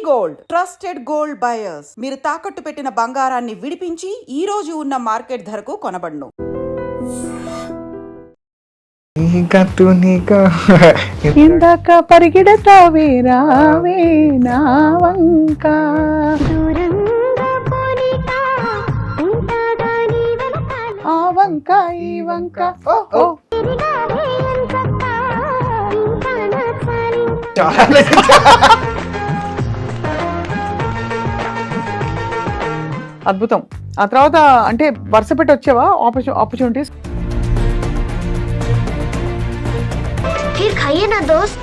Gold trusted gold buyers మీరు తాకట్టు పెట్టిన బంగారాన్ని విడిపించి ఈ రోజు ఉన్న మార్కెట్ ధరకు కొనబడును. ఇందాక పరిగెడతావే రావే నా వంక ఆ వంక ఈ వంక ఓ అద్భుతం. ఆ తర్వాత అంటే వరుస పెట్టి వచ్చావా ఆపర్చునిటీస్? फिर खाइए ना दोस्त.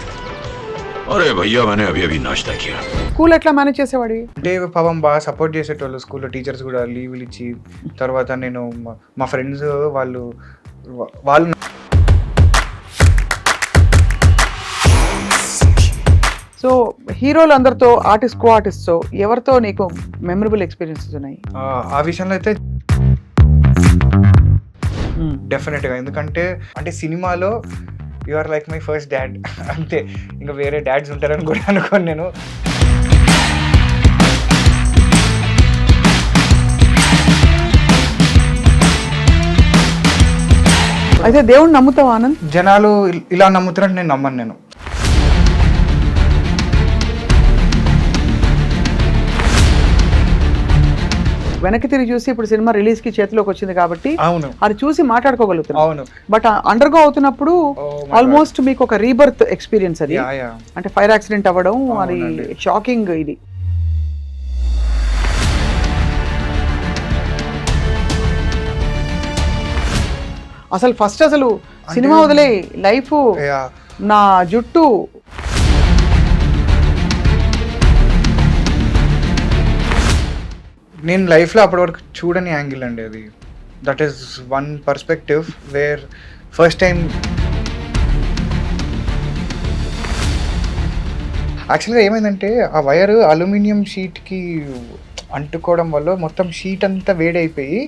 अरे भैया मैंने अभी अभी नाश्ता किया. స్కూల్ ఎట్లా మేనేజ్ చేసేవాడివి? అంటే పాపం బాగా సపోర్ట్ చేసేటోళ్ళు స్కూల్లో, టీచర్స్ కూడా లీవ్లు ఇచ్చి. తర్వాత నేను మా ఫ్రెండ్స్ వాళ్ళు సో హీరోలు అందరితో కో ఆర్టిస్ట్తో ఎవరితో నీకు మెమరబుల్ ఎక్స్పీరియన్సెస్ ఉన్నాయి? ఆ విషయంలో అయితే డెఫినెట్గా, ఎందుకంటే అంటే సినిమాలో you are like my first dad అంతే, ఇంకా వేరే డాడ్స్ ఉంటారని కూడా అనుకోను నేను. అయితే దేవుణ్ణి నమ్ముతావు ఆనంద్? జనాలు ఇలా నమ్ముతారంటే నేను నమ్మను. నేను వెనక్కి తిరిగి చూసి ఇప్పుడు సినిమా రిలీజ్ కి చేతిలోకి వచ్చింది కాబట్టి అవును, అది చూసి మాట్లాడుకోగలుగుతాను. అవును, బట్ అండర్గో అవుతున్నప్పుడు ఆల్మోస్ట్ మీకు ఒక రీబర్త్ ఎక్స్పీరియన్స్ అది. అంటే ఫైర్ యాక్సిడెంట్ అవ్వడం, అది షాకింగ్. ఇది అసలు ఫస్ట్ అసలు సినిమా వదిలే లైఫ్, నా జుట్టు, నేను లైఫ్లో అప్పటి వరకు చూడని యాంగిల్ అండి అది. That is one perspective where first time యాక్చువల్గా ఏమైందంటే ఆ వైర్ అల్యూమినియం షీట్కి అంటుకోవడం వల్ల మొత్తం షీట్ అంతా వేడైపోయి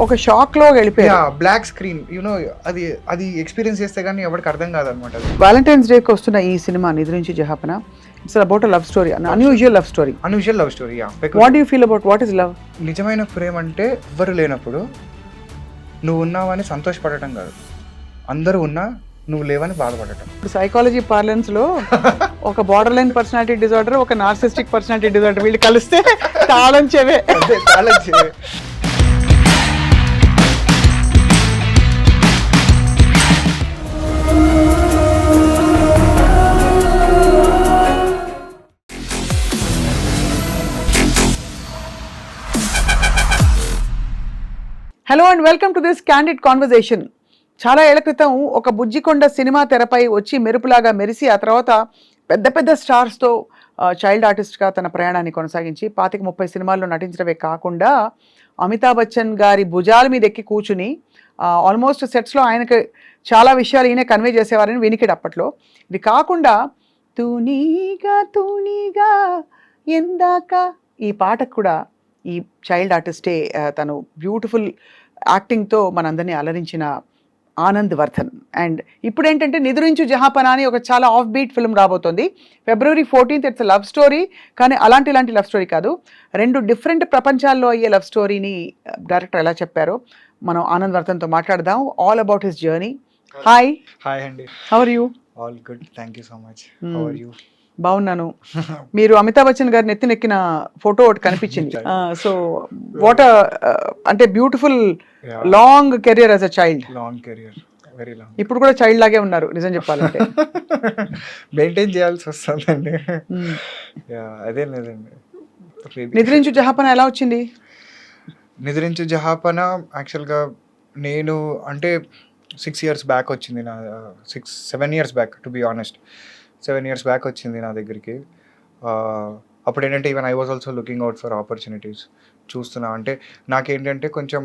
ఒక షాక్ లో వెళ్ళిపోయా. బ్లాక్ స్క్రీన్ యూనో, అది ఎక్స్పీరియన్స్ చేస్తే కానీ ఎవరికి అర్థం కాదనమాట. వాలంటైన్స్ డేకి వస్తున్న ఈ cinema Nidrinchi Jahapana, it's about a love story, unusual love story. Unusual love story. What do you feel about what is love? నిజమైన ప్రేమ అంటే ఎవ్వరు లేనప్పుడు నువ్వు ఉన్నావని సంతోషపడటం కాదు, అందరూ ఉన్నా నువ్వు లేవని బాధపడటం. ఇప్పుడు సైకాలజీ పార్లెన్స్ లో ఒక బార్డర్ లైన్ పర్సనాలిటీ డిజార్డర్, ఒక నార్సిస్టిక్ పర్సనాలిటీ డిజార్డర్, వీళ్ళు కలిస్తే తాళం చెవే. Hello and welcome to this candid conversation. చాలా ఏళ్ల క్రితం ఒక బుజ్జికొండ సినిమా తెరపై వచ్చి మెరుపులాగా మెరిసి ఆ తర్వాత పెద్ద పెద్ద స్టార్స్తో చైల్డ్ ఆర్టిస్ట్గా తన ప్రయాణాన్ని కొనసాగించి 25-30 సినిమాల్లో నటించడమే కాకుండా అమితాబ్ బచ్చన్ గారి భుజాల మీద ఎక్కి కూర్చుని ఆల్మోస్ట్ సెట్స్లో ఆయనకు చాలా విషయాలు ఈయన కన్వే చేసేవారని వినికిడి అప్పట్లో. ఇది కాకుండా తూనీగా ఎందాక ఈ పాటకు కూడా ఈ చైల్డ్ ఆర్టిస్టే తను బ్యూటిఫుల్ యాక్టింగ్తో మనందరినీ అలరించిన ఆనంద్ వర్ధన్. అండ్ ఇప్పుడు ఏంటంటే నిద్రించు జహాపనా అని ఒక చాలా ఆఫ్ బీట్ ఫిల్మ్ రాబోతోంది. February 14th. It's love story, కానీ ఇలాంటి లవ్ స్టోరీ కాదు. రెండు డిఫరెంట్ ప్రపంచాల్లో అయ్యే లవ్ స్టోరీని డైరెక్టర్ ఎలా చెప్పారో మనం ఆనంద్ వర్ధన్తో మాట్లాడదాం. All about his journey. Hi. Hi అండి. How are you? All good, thank you so much. How are you? బాగున్నాను. మీరు అమితాబ్ బచ్చన్ గారిని ఎత్తినెక్కిన ఫోటో ఒకటి కనిపించింది. సో వాట్ అంటే beautiful long career as a child. Long career, very long. ఇప్పుడు కూడా చైల్డ్ లాగే ఉన్నారు నిజం చెప్పాలంటే. మెయింటైన్ చేయాల్సి వస్తుందండి. అదే లేదండి. నిద్రించు జహాపన ఎలా వచ్చింది? నిద్రించు జహాపన యాక్చువల్గా నేను అంటే 6 years బ్యాక్ వచ్చింది. నా 7 years back, to be honest 7 years back వచ్చింది నా దగ్గరికి. అప్పుడు ఏంటంటే even I was also looking out for opportunities. చూస్తున్నా అంటే నాకేంటంటే కొంచెం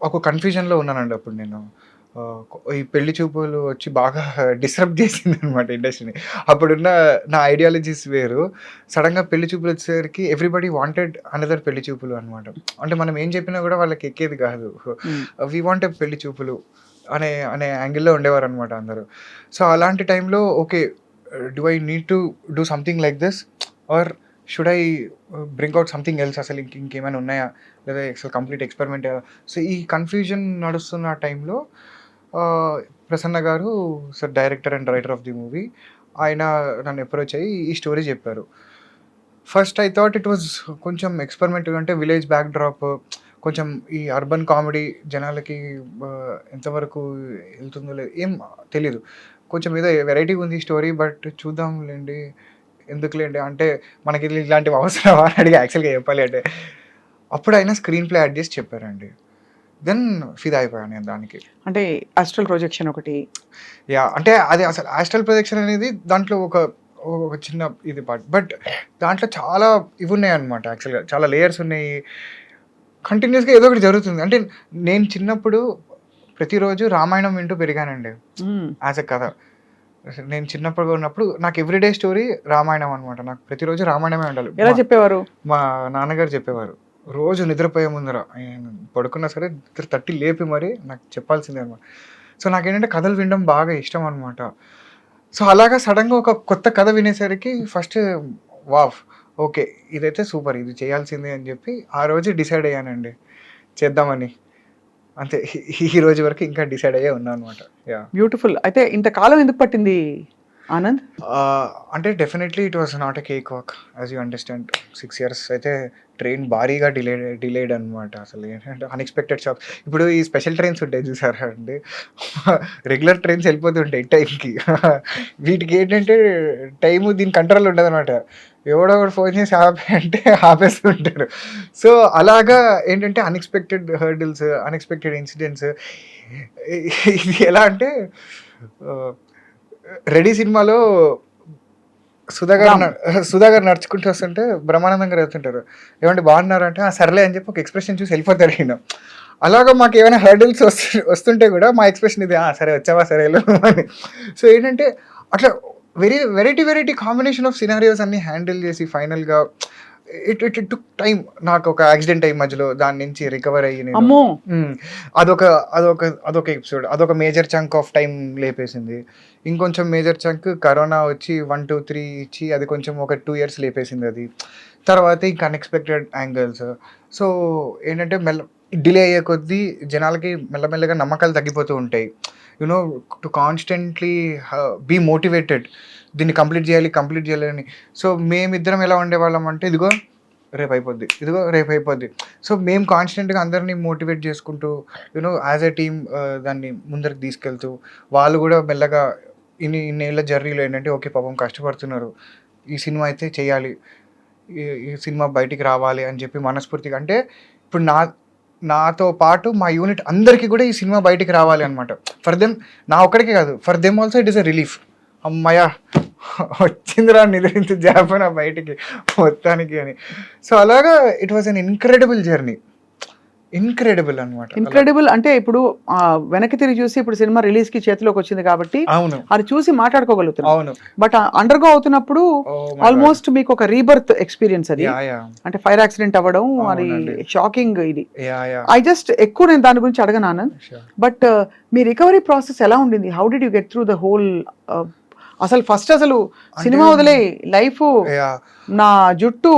ఒక కన్ఫ్యూజన్లో ఉన్నానండి అప్పుడు నేను. ఈ పెళ్లి చూపులు వచ్చి బాగా డిస్టర్బ్ చేసింది అనమాట ఇండస్ట్రీని. అప్పుడున్న నా ఐడియాలజీస్ వేరు. సడన్గా పెళ్లి చూపులు వచ్చేసరికి ఎవ్రీబడి వాంటెడ్ అనదర్ పెళ్లి చూపులు అనమాట. అంటే మనం ఏం చెప్పినా కూడా వాళ్ళకి ఎక్కేది కాదు. వీ వాంట్ పెళ్లి చూపులు అనే అనే యాంగిల్లో ఉండేవారు అనమాట అందరూ. సో అలాంటి టైంలో okay, do I need to do something like this or should I bring out something else, అసలు ఇంకేమైనా ఉన్నాయా, లేదా అసలు కంప్లీట్ ఎక్స్పెరిమెంట్. సో ఈ కన్ఫ్యూజన్ నడుస్తున్న టైంలో ప్రసన్న గారు, sir director and writer of the movie, ఆయన నన్ను అప్రోచ్ అయ్యి ఈ స్టోరీ చెప్పారు. First I thought it was కొంచెం ఎక్స్పెరిమెంట్, అంటే విలేజ్ బ్యాక్ డ్రాప్, కొంచెం ఈ అర్బన్ కామెడీ జనాలకి ఎంతవరకు వెళ్తుందో లేదు ఏం తెలీదు. కొంచెం ఏదో వెరైటీ ఉంది స్టోరీ, బట్ చూద్దాంలేండి, ఎందుకులేండి అంటే మనకి ఇలాంటివి అవసరమా అని అడిగి యాక్చువల్గా చెప్పాలి అంటే. అప్పుడు ఆయన స్క్రీన్ ప్లే యాడ్ చేసి చెప్పారండి. దెన్ ఫిదా అయిపోయాను నేను దానికి. అంటే ఆస్ట్రల్ ప్రొజెక్షన్ ఒకటి. యా, అంటే అది అసలు ఆస్ట్రల్ ప్రొజెక్షన్ అనేది దాంట్లో ఒక చిన్న ఇది పార్ట్, బట్ దాంట్లో చాలా ఇవి ఉన్నాయి అనమాట. యాక్చువల్గా చాలా లేయర్స్ ఉన్నాయి. కంటిన్యూస్గా ఏదో ఒకటి జరుగుతుంది. అంటే నేను చిన్నప్పుడు ప్రతిరోజు రామాయణం వింటూ పెరిగానండి యాజ్ ఎ కథ. నేను చిన్నప్పుడు ఉన్నప్పుడు నాకు ఎవ్రీడే స్టోరీ రామాయణం అనమాట. నాకు ప్రతిరోజు రామాయణమే ఉండాలి. ఎలా చెప్పేవారు? మా నాన్నగారు చెప్పేవారు. రోజు నిద్రపోయే ముందర పడుకున్నా సరే తట్టి లేపి మరి నాకు చెప్పాల్సిందే అనమాట. సో నాకేంటంటే కథలు వినడం బాగా ఇష్టం అనమాట. సో అలాగా సడన్గా ఒక కొత్త కథ వినేసరికి ఫస్ట్ వావ్, ఓకే ఇదైతే సూపర్, ఇది చేయాల్సిందే అని చెప్పి ఆ రోజు డిసైడ్ అయ్యానండి చేద్దామని. అంతే, ఈ రోజు వరకు ఇంకా డిసైడ్ అయ్యే ఉన్నా అనమాట. Yeah, beautiful. అయితే ఇంతకాలం ఎందుకు పట్టింది ఆనంద్? అంటే definitely it was not a cake walk, as you understand. 6 years అయితే ట్రైన్ భారీగా డిలేడ్ అనమాట. అసలు ఏంటంటే అన్ఎక్స్పెక్టెడ్ షాక్. ఇప్పుడు ఈ స్పెషల్ ట్రైన్స్ ఉంటాయి చూసారా అండి, రెగ్యులర్ ట్రైన్స్ వెళ్ళిపోతుంటాయి టైంకి. వీటికి ఏంటంటే టైము దీని కంట్రోల్ ఉండదు అనమాట. ఎవడో ఒకటి ఫోన్ చేసి ఆపే అంటే ఆపేస్తుంటారు. సో అలాగా ఏంటంటే అన్ఎక్స్పెక్టెడ్ హర్డిల్స్, అన్ఎక్స్పెక్టెడ్ ఇన్సిడెంట్స్. ఇది ఎలా అంటే రెడీ సినిమాలో సుధాగర్ నడుచుకుంటూ వస్తుంటే బ్రహ్మానందం గారు వెళ్తుంటారు, ఏమంటే బాగున్నారు అంటే సర్లే అని చెప్పి ఒక ఎక్స్ప్రెషన్ చూసి వెళ్ళిపోతారు ఈయన. అలాగా మాకు ఏమైనా హర్డిల్స్ వస్తుంటే కూడా మా ఎక్స్ప్రెషన్ ఇది, సరే వచ్చావా సరే అని. సో ఏంటంటే అట్లా వెరైటీ కాంబినేషన్ ఆఫ్ సినారియోస్ అన్ని హ్యాండిల్ చేసి ఫైనల్గా ఇట్ టుక్ టైం. నాకు ఒక యాక్సిడెంట్ అయ్యి మధ్యలో దాని నుంచి రికవర్ అయ్యి అదొక ఎపిసోడ్, అదొక మేజర్ చంక్ ఆఫ్ టైం లేపేసింది. ఇంకొంచెం మేజర్ చంక్ కరోనా వచ్చి 1, 2, 3 ఇచ్చి అది కొంచెం ఒక 2 years లేపేసింది అది. తర్వాత ఇంకా అన్ఎక్స్పెక్టెడ్ యాంగిల్స్. సో ఏంటంటే డిలే అయ్యే కొద్దీ జనాలకి మెల్లమెల్లగా నమ్మకాలు తగ్గిపోతూ ఉంటాయి. You know to constantly be motivated, దీన్ని కంప్లీట్ చేయాలి అని. సో మేమిద్దరం ఎలా ఉండేవాళ్ళం అంటే ఇదిగో రేపు అయిపోద్ది. సో మేము కాన్స్టెంట్గా అందరినీ మోటివేట్ చేసుకుంటూ యూనో యాజ్ ఎ టీమ్ దాన్ని ముందరికి తీసుకెళ్తూ, వాళ్ళు కూడా మెల్లగా ఇన్నేళ్ళ జర్నీలో ఏంటంటే ఓకే పాపం కష్టపడుతున్నారు, ఈ సినిమా అయితే చేయాలి, ఈ సినిమా బయటికి రావాలి అని చెప్పి మనస్ఫూర్తిగా. అంటే ఇప్పుడు నాతో పాటు మా యూనిట్ అందరికీ కూడా ఈ సినిమా బయటికి రావాలి అనమాట. ఫర్ దెమ్, నా ఒక్కడికే కాదు, for them also it is a relief. అమ్మయ్యా వచ్చిందిరా నిద్రించి జాపన బయటికి మొత్తానికి అని. సో అలాగా it was an incredible journey. Incredible అనమాట. ఇన్క్రెడిబుల్ అంటే ఇప్పుడు వెనక్కి తిరిగి చూసి ఇప్పుడు సినిమా రిలీజ్ కి చేతిలోకి వచ్చింది కాబట్టి అవును, అది చూసి మాట్లాడుకోగలుగుతాం. అవును, బట్ అండర్గో అవుతున్నప్పుడు ఆల్మోస్ట్ మీకు ఒక రీబర్త్ ఎక్స్పీరియన్స్ అది. అంటే ఫైర్ యాక్సిడెంట్ అవ్వడం అది షాకింగ్. ఇది ఐ జస్ట్ ఎక్కువ నేను దాని గురించి అడగను Anand, but me recovery process ఎలా ఉండింది? How did you get through the whole? అసలు ఫస్ట్ అసలు సినిమా వదిలే లైఫ్, నా జుట్టు,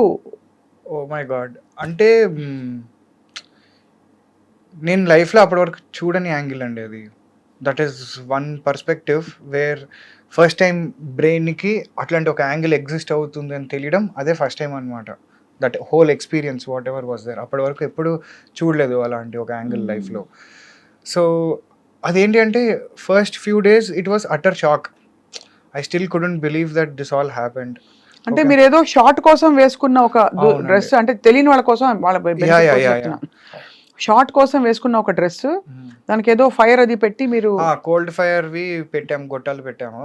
ఓ మై గాడ్. అంటే నేను లైఫ్లో అప్పటి వరకు చూడని యాంగిల్ అండి అది. That is one perspective where first time బ్రెయిన్కి అట్లాంటి ఒక యాంగిల్ ఎగ్జిస్ట్ అవుతుంది అని తెలియడం అదే ఫస్ట్ టైం అనమాట. That whole experience whatever was there, అప్పటి వరకు ఎప్పుడు చూడలేదు అలాంటి ఒక యాంగిల్ లైఫ్లో. సో అదేంటి అంటే first few days it was utter shock. I still couldn't believe that this all happened. అంటే మీరు ఏదో షార్ట్ కోసం వేసుకున్న ఒక డ్రెస్, అంటే తెలియని వాళ్ళ కోసం, వాళ్ళ షార్ట్ కోసం వేసుకున్న ఒక డ్రెస్, దానికి ఏదో ఫైర్ అది పెట్టి మీరు కోల్డ్ ఫైర్వి పెట్టాము, గొట్టాలు పెట్టాము.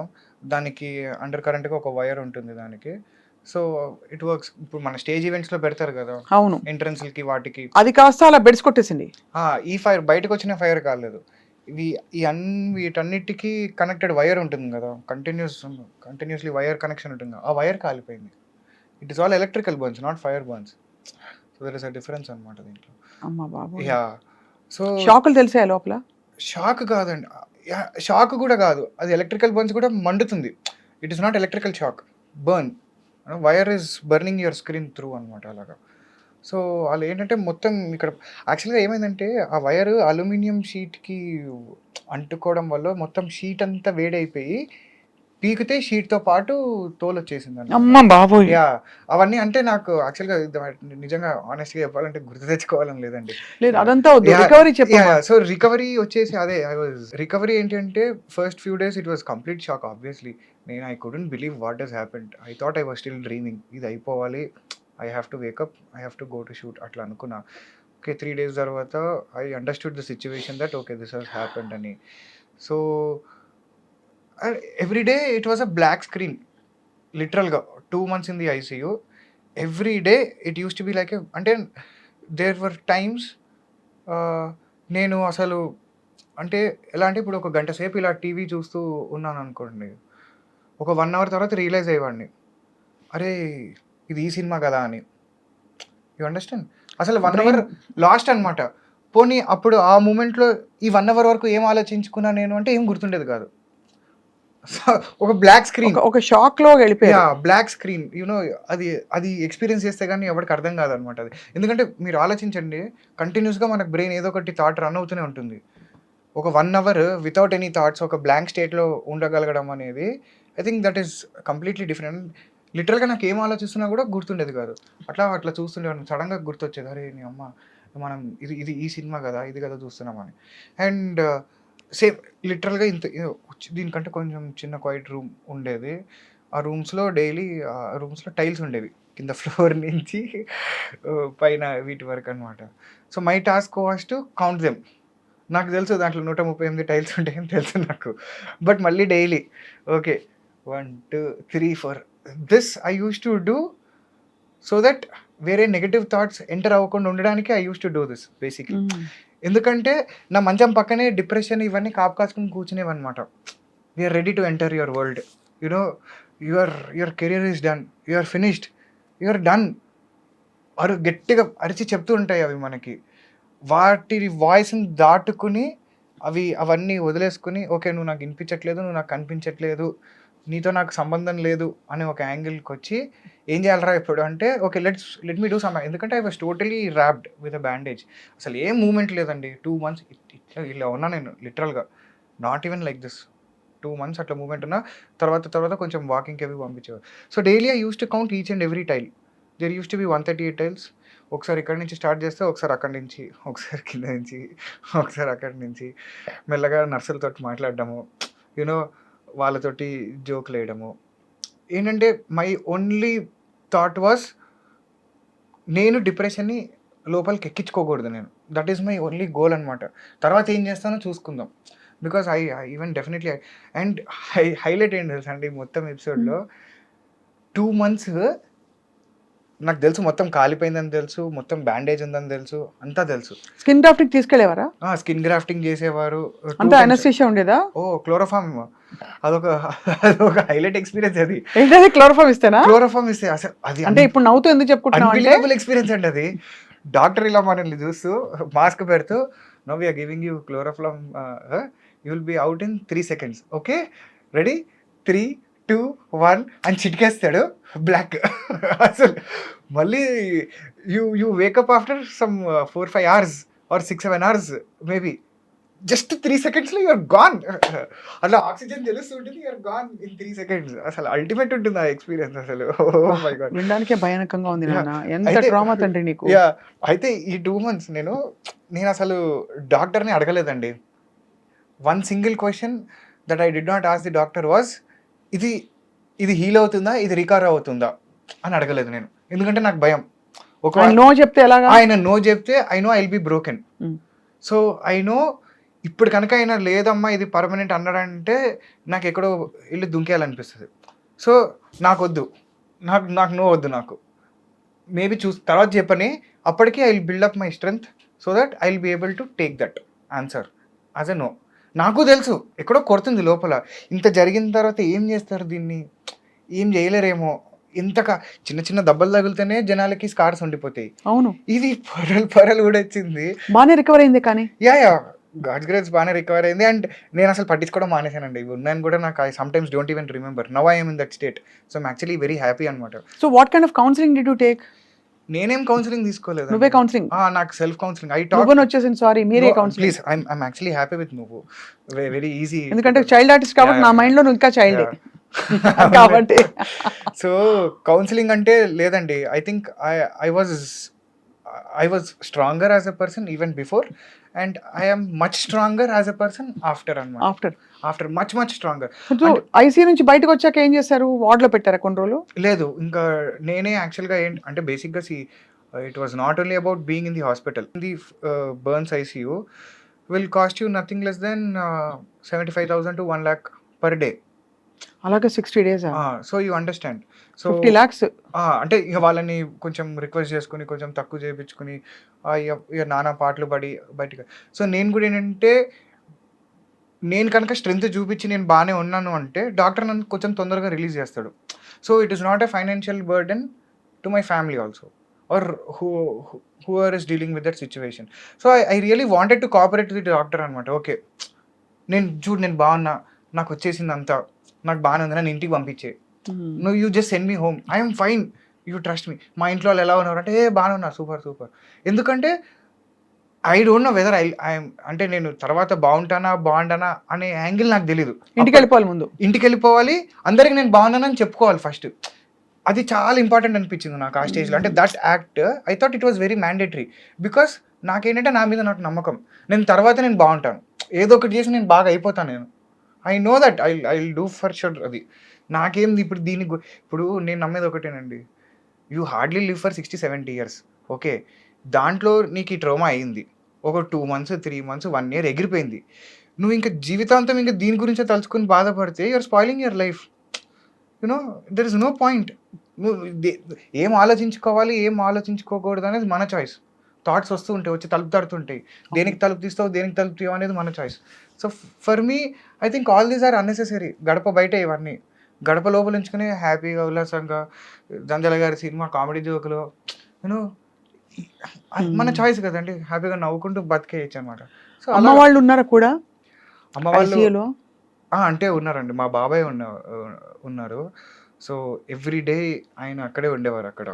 దానికి అండర్ కరెంట్గా ఒక వైర్ ఉంటుంది దానికి. So it works. ఇప్పుడు మన స్టేజ్ ఈవెంట్స్ లో పెడతారు కదా, అవును, ఎంట్రన్స్ కి వాటికి, అది కాస్త అలా బెడ్స్ కొట్టేసింది. ఈ ఫైర్ బయటకు వచ్చిన ఫైర్ కాలేదు, వీటన్నిటికీ కనెక్టెడ్ వైర్ ఉంటుంది కదా, కంటిన్యూస్లీ వైర్ కనెక్షన్ ఉంటుంది, ఆ వైర్ కాలిపోయింది. It is all electrical burns, not fire burns. So there is a difference అనమాట దీంట్లో. అమ్మా బాబు. యా. సో షాకులు తెలిసాయా లోపల? షాక్ కాదండి. షాక్ కూడా కాదు. అది ఎలక్ట్రికల్ బర్న్స్ కూడా మండుతుంది. It is not electrical shock. Burn. Wire is burning your screen through అనమాట అలాగా. సో ఆళ్ళేంటంటే మొత్తం ఇక్కడ యాక్చువల్‌గా ఏమైందంటే ఆ వైర్ అల్యూమినియం షీట్‌కి అంటుకోవడం వల్ల మొత్తం షీట్ అంతా వేడైపోయి పీకితే షీట్‌తో పాటు తోలొచ్చేసిందన్నమాట. అమ్మ బాబోయ్! యాహ్! అవన్నీ అంటే నాకు యాక్చువల్‌గా నిజంగా హానెస్ట్‌గా చెప్పాలంటే గుర్తు తెచ్చుకోవాలని లేదండి. లేదు అదంతా వద్దు. యాహ్! రికవరీ చెప్పమ్మా. సో రికవరీ వచ్చేసి అదే రికవరీ ఏంటంటే first few days it was complete shock obviously. I couldn't believe what has happened. I thought I was still dreaming. ఇది అయిపోవాలి. I have to wake up. I have to go to shoot అట్లా అనుకున్నా. Okay 3 days తర్వాత I understood the situation that okay this has happened అని. So every day it was a black screen. లిటరల్‌గా 2 months in the ICU. Every day it used to be like అంటే there were times నేను అసలు అంటే ఎలా అంటే ఇప్పుడు ఒక గంట సేపు ఇలా టీవీ చూస్తూ ఉన్నాననుకోండి. ఒక 1 అవర్ తర్వాత రియలైజ్ అయ్యేవాడిని. అరే! ఇది ఈ సినిమా కదా అని. You understand? అసలు 1 అవర్ లాస్ట్ అనమాట. పోనీ అప్పుడు ఆ మూమెంట్‌లో ఈ 1 అవర్ వరకు ఏం ఆలోచించుకున్నా నేను అంటే ఏం గుర్తుండేది కాదు. సో ఒక బ్లాక్ స్క్రీన్. ఒక షాక్‌లో వెళ్ళిపోయారు. యాహ్! Black screen. అది ఎక్స్‌పీరియన్స్ చేస్తే గాని ఎవరికీ అర్థం కాదనమాట అది. ఎందుకంటే మీరు ఆలోచించండి కంటిన్యూస్‌గా మనకు బ్రెయిన్ ఏదో ఒకటి థాట్ రన్ అవుతూనే ఉంటుంది. ఒక 1 అవర్ వితౌట్ ఎనీ థాట్స్ ఒక బ్లాంక్ స్టేట్‌లో ఉండగలగడం అనేది I think that is completely different. లిటరల్‌గా నాకు ఏం ఆలోచిస్తున్నా కూడా గుర్తుండేది కాదు. అట్లా చూస్తుండేవాడిని. సడెన్‌గా గుర్తొచ్చేది. అరే! నీ అమ్మ మనం ఇది ఈ సినిమా కదా! ఇది కదా చూస్తున్నామని. అండ్ సేమ్ లిటరల్‌గా దీనికంటే కొంచెం చిన్న క్వైట్ రూమ్ ఉండేది. ఆ రూమ్స్‌లో టైల్స్ ఉండేవి. కింద ఫ్లోర్ నుంచి పైన వీటి వరకు అనమాట. So my task was to count them. నాకు తెలుసు దాంట్లో 138 టైల్స్ ఉంటాయని తెలుసు నాకు. బట్ మళ్ళీ daily okay 1, 2, 3, 4 this I used to do so that వేరే నెగెటివ్ థాట్స్ ఎంటర్ అవ్వకుండా ఉండడానికి I used to do this basically. ఎందుకంటే నా మంచం పక్కనే డిప్రెషన్ ఇవన్నీ కాచుకొని కూర్చునేవన్నమాట. We are ready to enter your world. Your career is done. You are finished. You are done. గట్టిగా అరిచి చెప్తూ ఉంటాయి అవి మనకి. వాటి వాయిస్‌ని దాటుకుని అవన్నీ వదిలేసుకొని ఓకే నువ్వు నాకు వినిపించట్లేదు, నువ్వు నాకు కనిపించట్లేదు, నీతో నాకు సంబంధం లేదు అనే ఒక యాంగిల్‌కొచ్చి ఏం చేయాలిరా ఇప్పుడు అంటే okay let me do some. ఎందుకంటే I was totally wrapped with a bandage. అసలు ఏం మూవ్‌మెంట్ లేదండి. 2 మంత్స్ ఇలా ఉన్నా నేను లిటరల్‌గా. Not even like this. 2 months అట్లా మూవ్‌మెంట్ ఉన్నా. తర్వాత కొంచెం వాకింగ్‌కి అవి పంపించేవారు. So daily I used to count each and every tile. There used to be 138 tiles. ఒకసారి ఇక్కడి నుంచి స్టార్ట్ చేస్తే ఒకసారి అక్కడి నుంచి, ఒకసారి కింద నుంచి, ఒకసారి అక్కడి నుంచి మెల్లగా నర్సులతోటి మాట్లాడడము, వాళ్ళతోటి జోకులు వేయడము. ఏంటంటే మై ఓన్లీ థాట్ వాస్ నేను డిప్రెషన్ని లోపలికి ఎక్కించుకోకూడదు నేను. That is my only goal అనమాట. తర్వాత ఏం చేస్తానో చూసుకుందాం. Because I even definitely and highlight ఏంటి తెలుసా అండి మొత్తం ఎపిసోడ్లో 2 మంత్స్ నాకు తెలుసు మొత్తం కాలిపోయిందని తెలుసు, మొత్తం బ్యాండేజ్ ఉందని తెలుసు, అంతా తెలుసు. స్కిన్ గ్రాఫ్టింగ్ తీసుకెళ్లేవారా? స్కిన్ గ్రాఫ్టింగ్ చేసేవారు. అంతా అనస్థీషియా ఉండేదా? క్లోరోఫామ్ అదొక హైలైట్ ఎక్స్పీరియన్స్. అది ఏంటది క్లోరోఫామ్ ఇస్తేనా? క్లోరోఫామ్ ఇస్తే అసలు అది అంటే ఇప్పుడు నవ్వుతూ ఎందుకు చెప్పుకుంటున్నావు అంటే అన్బిలీవబుల్ ఎక్స్పీరియన్స్ అండి అది. డాక్టర్ ఇలా మనల్ని చూస్తూ మాస్క్ పెడుతూ no we're giving you chloroform, you will be out in 3 seconds. Okay ready 3, 2, 1 అని చిటికేస్తాడు బ్లాక్. అసలు మళ్ళీ you wake up after some 4-5 hours or 6-7 hours maybe. Just 3 seconds you're gone. అట్లా ఆక్సిజన్ తెలుస్తుంటుంది, యూఆర్ గాన్ ఇన్ 3 seconds. అసలు ultimate ఉంటుంది ఆ experience అసలు. ఓ మై గాడ్, వినడానికే భయానకంగా ఉంది నాన్న. ఎంత అయితే ట్రామా తండ్రి నీకు. అయితే ఈ 2 months నేను అసలు డాక్టర్ని అడగలేదండి. One single question that I did not ask the doctor was ఇది హీల్ అవుతుందా, ఇది రికవర్ అవుతుందా అని అడగలేదు నేను. ఎందుకంటే నాకు భయం. ఒకవేళ నో చెప్తే ఎలాగా? ఆయన నో చెప్తే I know I will be broken. So I know ఇప్పుడు కనుక ఆయన లేదమ్మా ఇది పర్మనెంట్ అన్నాడంటే నాకు ఎక్కడో ఇల్లు దుంకేయాలనిపిస్తుంది. సో నాకు వద్దు, నాకు నో వద్దు. నాకు మేబీ తర్వాత చెప్పని అప్పటికి I will build up my strength so that I will be able to take that answer as a no. నాకు తెలుసు ఎక్కడో కొడుతుంది లోపల. ఇంత జరిగిన తర్వాత ఏం చేస్తారు దీన్ని, ఏం చేయలేరేమో. చిన్న చిన్న దెబ్బలు తగిలితేనే జనాలకి స్కార్స్ ఉండిపోతాయి. అవును, ఇది పొరలు కూడా వచ్చింది. బాగానే రికవర్ అయింది కానీ. యా గాడ్స్ గ్రేస్ బాగానే రికవర్ అయింది. అండ్ నేను అసలు పట్టించుకోవడం మానేశానండి. ఇవి ఉన్నాయని కూడా నాకు I sometimes don't even remember. Now I am in that state. So I'm actually very happy అనమాట. So what kind of counselling did you take? నేనేం కౌన్సిలింగ్ తీసుకోలేదు. నువ్వే కౌన్సిలింగ్? నాకు సెల్ఫ్ కౌన్సిలింగ్. ఐ టాక్ నువ్వని వచ్చేసింది, సారీ మీరే counselling. Please I'm actually happy with నువ్వు. Very easy. ఎందుకంటే చైల్డ్ ఆర్టిస్ట్ కాబట్టి నా మైండ్ లో నువ్వు ఇంకా చైల్డ్ కాబట్టి. సో కౌన్సిలింగ్ అంటే లేదండి. I think I was stronger as a person even before, and I am much stronger as a person after అనమాట. After much stronger. ఐసీ నుంచి బయటకు వచ్చాక ఏం చేశారు? వార్డ్ లో పెట్టారా కొన్ని రోజులు? లేదు, ఇంకా నేనే యాక్చువల్గా అంటే బేసిక్గా it was not only about being in the hospital. The burns ICU will cost you nothing less than 75,000 to 1 lakh per day. అలాగే 60 days. So you understand. So 50 lakhs. అంటే ఇక వాళ్ళని కొంచెం రిక్వెస్ట్ చేసుకుని కొంచెం తక్కువ చేయించుకుని ఇక నానా పాటలు పడి బయటకు. సో నేను కూడా ఏంటంటే, నేను కనుక స్ట్రెంత్ చూపించి నేను బాగానే ఉన్నాను అంటే డాక్టర్ నన్ను కొంచెం తొందరగా రిలీజ్ చేస్తాడు. So it is not a financial burden to my family also, or who are is dealing with that situation. So I really wanted to cooperate with doctor అనమాట. ఓకే, నేను బాగున్నా, నాకు వచ్చేసింది అంతా, నాకు బాగానే ఉంది, నన్ను ఇంటికి పంపించే, నువ్వు you just send me home, I'm fine, you trust me. మా ఇంట్లో వాళ్ళు ఎలా ఉన్నారు అంటే బాగానే ఉన్నారు, సూపర్. ఎందుకంటే ఐ డోంట్ నో వెదర్ అంటే నేను తర్వాత బాగుంటానా అనే యాంగిల్ నాకు తెలీదు. ఇంటికి వెళ్ళిపోవాలి, ముందు ఇంటికి వెళ్ళిపోవాలి, అందరికి నేను బాగున్నానని చెప్పుకోవాలి ఫస్ట్. అది చాలా ఇంపార్టెంట్ అనిపించింది నాకు ఆ స్టేజ్లో. అంటే that act I thought it was very mandatory, because నాకేంటంటే నా మీద నాకు నమ్మకం, నేను తర్వాత నేను బాగుంటాను, ఏదో ఒకటి చేసి నేను బాగా అయిపోతాను. నేను I know that I will do for sure. అది నాకేంది ఇప్పుడు ఇప్పుడు నేను నమ్మేది ఒకటేనండి, you hardly live for 60-70 years. Okay, దాంట్లో నీకు ఈ ట్రోమా అయింది, ఒక 2 months 3 months 1 year ఎగిరిపోయింది, నువ్వు ఇంకా జీవితాంతం ఇంకా దీని గురించే తలుచుకుని బాధపడితే you're spoiling your life. You know there is no point. నువ్వు ఏం ఆలోచించుకోవాలి, ఏం ఆలోచించుకోకూడదు అనేది మన చాయిస్. థాట్స్ వస్తూ ఉంటాయి, వచ్చి తలుపు తడుతుంటాయి, దేనికి తలుపు తీస్తావు, దేనికి తలుపు తీయవు అనేది మన choice. So for me I think all these are unnecessary. గడప బయట ఇవన్నీ, గడప లోపల ఉంచుకుని హ్యాపీగా ఉల్లాసంగా జంజల గారి సినిమా కామెడీ జోకులు, యూనో మన చాయిస్ కదండి, హ్యాపీగా నవ్వుకుంటూ బతికేయచ్చు అనమాట. సో అమ్మ వాళ్ళు ఉన్నారా కూడా? అమ్మ వాళ్ళు ICU అంటే ఉన్నారండి, మా బాబాయ్ ఉన్నారు. సో ఎవ్రీ డే ఆయన అక్కడే ఉండేవారు. అక్కడ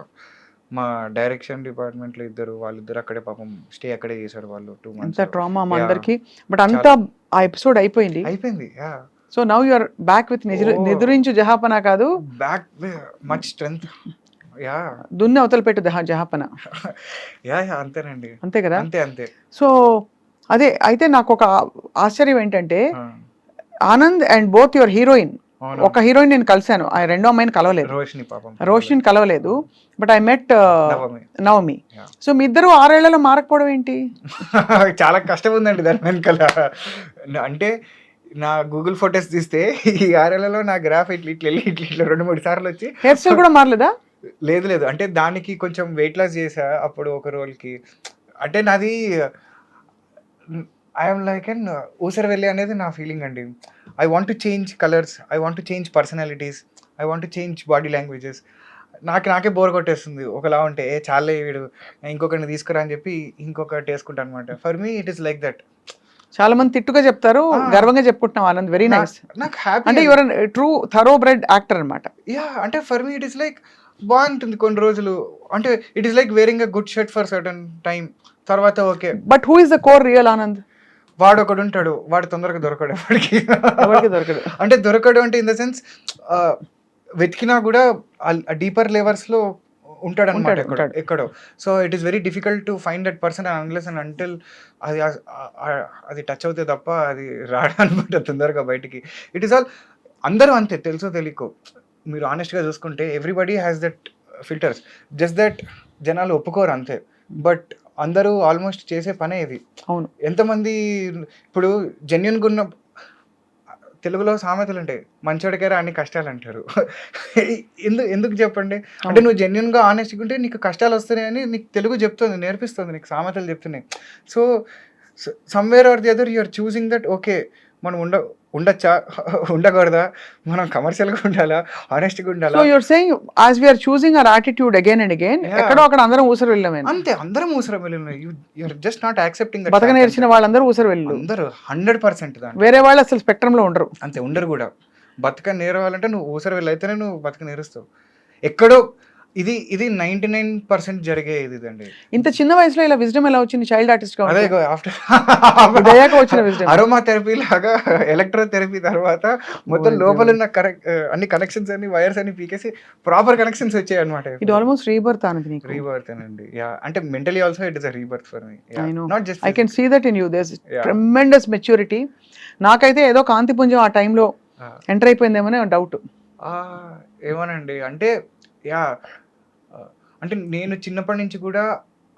మా డైరెక్షన్ డిపార్ట్మెంట్లో వాళ్ళిద్దరు అక్కడే పాపం స్టే అక్కడే చేశారు వాళ్ళు 2 months. అంత ట్రామా మా అందరికి. బట్ అంతా ఆ ఎపిసోడ్ అయిపోయింది. So now you are back with Nidrinchu Jahapana కాదు, బ్యాక్ మచ్ స్ట్రెంగ్త్. యా, దున్ని అవతల పెట్టు జహాపన. యా అంతేనండి, అంతే కదా? అంతే. సో అదే అయితే నాకు ఒక ఆశ్చర్యం ఏంటంటే, Anand and both your heroine, ఒక హీరోయిన్ నేను కలిశాను, ఆ రెండో అమ్మాయిని కలవలేదు, రోషిని కలవలేదు, but I met Navami. So మీ ఇద్దరు 6 ఏళ్లలో మారకపోవడం ఏంటి? చాలా కష్టం ఉందండి దాని వెనకాల. అంటే నా గూగుల్ ఫొటోస్ తీస్తే ఈ 6 ఏళ్లలో నా గ్రాఫ్ ఇట్లా 2-3 సార్లు వచ్చి. హెయిర్ స్టైల్ కూడా మారలేదా? లేదు, అంటే దానికి కొంచెం వెయిట్ లాస్ చేసా అప్పుడు ఒక రోల్కి. అంటే నాది ఐఎమ్ లైక్ అండ్ ఊసరవెల్లి అనేది నా ఫీలింగ్ అండి. I want to change colours, I want to change personalities, I want to change body languages. నాకే బోర్ కొట్టేస్తుంది ఒకలా ఉంటే, చాలే వీడు ఇంకొకరిని తీసుకురా అని చెప్పి ఇంకొకటి వేసుకుంటాను అనమాట. For me it is like that. చాలా మంది తిట్టుగా చెప్తారు, గర్వంగా చెప్పుకుంటున్నాం ఆనంద్, వెరీ నైస్. నాకు హ్యాపీ, అంటే your true thoroughbred actor అనమాట. యా, అంటే for me it is like బాగుంటుంది కొన్ని రోజులు. అంటే it is like wearing a good shirt for certain time, తర్వాత okay. But who is the core real Anand? వాడు ఒకడు ఉంటాడు, వాడు తొందరగా దొరకడు ఎవరికి దొరకడు. అంటే దొరకడు అంటే ఇన్ ద సెన్స్ వెతికినా కూడా డీపర్ లెవెల్స్లో ఉంటాడు అనమాట ఎక్కడో. So it is very difficult to find that person unless and until అది టచ్ అవుతే తప్ప అది రాడనమాట తొందరగా బయటికి. ఇట్ ఈస్ ఆల్ అందరూ అంతే, తెలుసో తెలియకో. మీరు ఆనెస్ట్గా చూసుకుంటే everybody has that filters, just that జనాలు ఒప్పుకోరు అంతే. బట్ అందరూ ఆల్మోస్ట్ చేసే పనే ఇది. అవును, ఎంతమంది ఇప్పుడు జెన్యున్గా ఉన్న, తెలుగులో సామెతలు ఉంటాయి, మంచోడికైనా అన్ని కష్టాలు అంటారు. ఎందుకు చెప్పండి? అంటే నువ్వు జెన్యున్గా ఆనెస్ట్గా ఉంటే నీకు కష్టాలు వస్తున్నాయని నీకు తెలుగు చెప్తుంది, నేర్పిస్తుంది, నీకు సామెతలు చెప్తున్నాయి. So somewhere or the other you are choosing that okay, మనం ఉండొచ్చా? ఉండకూడదా? మనం కమర్షియల్‌గా ఉండాలా? హానెస్ట్‌గా ఉండాలా? So you're saying as we're choosing our attitude again and again, Yeah. ఎక్కడో అక్కడ అందరం ఊసరు వెళ్ళామేనా? అంతే అందరం ఊసరం వెళ్ళిన you are just not accepting that. బతక నేర్చిన వాళ్ళందరూ ఊసరు వెళ్ళు, అందరూ 100% దాంట్లో. వేరే వాళ్ళు అసలు స్పెక్ట్రంలో ఉండరు. అంతే ఉండరు కూడా. బతక నేరవాలంటే నువ్వు ఊసర వెళ్ళైతేనే నువ్వు బతక నేరుస్తావు. ఎక్కడో ఇది 99% జరిగే ఇదండి. ఇంత చిన్న వయసులో ఇలా విజ్డమ్ ఎలా వచ్చింది చైల్డ్ ఆర్టిస్ట్ గా? అదే ఉంటే? ఆఫ్టర్ దయాక వచ్చిన wisdom. అరోమా థెరపీ లాగా ఎలక్ట్రో థెరపీ తర్వాత మొత్తం Oh my లోపల God. ఉన్న అన్ని కనెక్షన్స్ అన్ని వైర్స్ అన్ని పీకేసి ప్రాపర్ కనెక్షన్స్ వచ్చాయి అనమాట. ఇది ఆల్మోస్ట్ రీబర్త్ అనేది నీకు. రీబర్త్ అండి. యా అంటే mentally also it is a rebirth for me. I know. Not just I can see that in you. There is Yeah. Tremendous maturity. నాకైతే ఏదో కాంతిపుంజం ఆ టైంలో ఎంటర్ అయిపోయిందేమో డౌట్. ఏమోనండి అంటే యా అంటే నేను చిన్నప్పటి నుంచి కూడా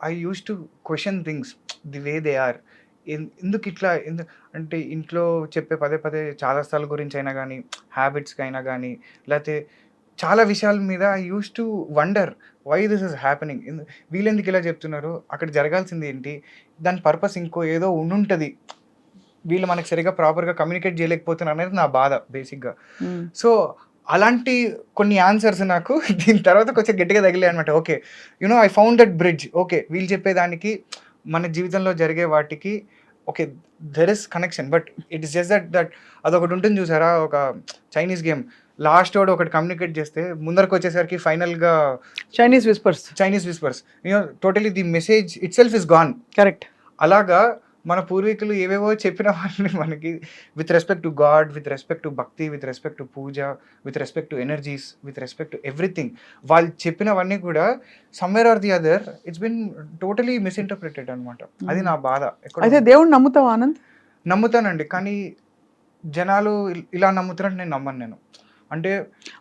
I use to question things the way they are. ఎందుకు ఇట్లా అంటే ఇంట్లో చెప్పే పదే చాలా స్థల గురించి అయినా కానీ, హ్యాబిట్స్కి అయినా కానీ, లేకపోతే చాలా విషయాల మీద I use to wonder why this is happening. వీళ్ళెందుకు ఇలా చెప్తున్నారు, అక్కడ జరగాల్సింది ఏంటి, దాని పర్పస్ ఇంకో ఏదో ఉండుంటుంది, వీళ్ళు మనకి సరిగా ప్రాపర్గా కమ్యూనికేట్ చేయలేకపోతున్నారు అనేది నా బాధ బేసిక్గా. సో అలాంటి కొన్ని ఆన్సర్స్ నాకు దీని తర్వాత కొంచెం గట్టిగా తగిలాయి అనమాట. Okay you know I found that bridge. Okay వీళ్ళు చెప్పేదానికి మన జీవితంలో జరిగే వాటికి okay there is connection. But it is just that అదొకటి ఉంటుంది చూసారా, ఒక చైనీస్ గేమ్ లాస్ట్ వాడు ఒకటి కమ్యూనికేట్ చేస్తే ముందరకు వచ్చేసరికి ఫైనల్గా Chinese whispers you know totally the message itself is gone. Correct. అలాగా మన పూర్వీకులు ఏవేవో చెప్పిన వాళ్ళని మనకి with respect to God, with respect to bhakti, with respect to puja, with respect to energies, with respect to everything, వాళ్ళు చెప్పినవన్నీ కూడా somewhere or the other it's been totally misinterpreted అనమాట. అది నా బాధ. అయితే దేవుడు నమ్ముతావా ఆనంద్? నమ్ముతానండి, కానీ జనాలు ఇలా నమ్ముతున్నట్టు నేను నమ్మను. నేను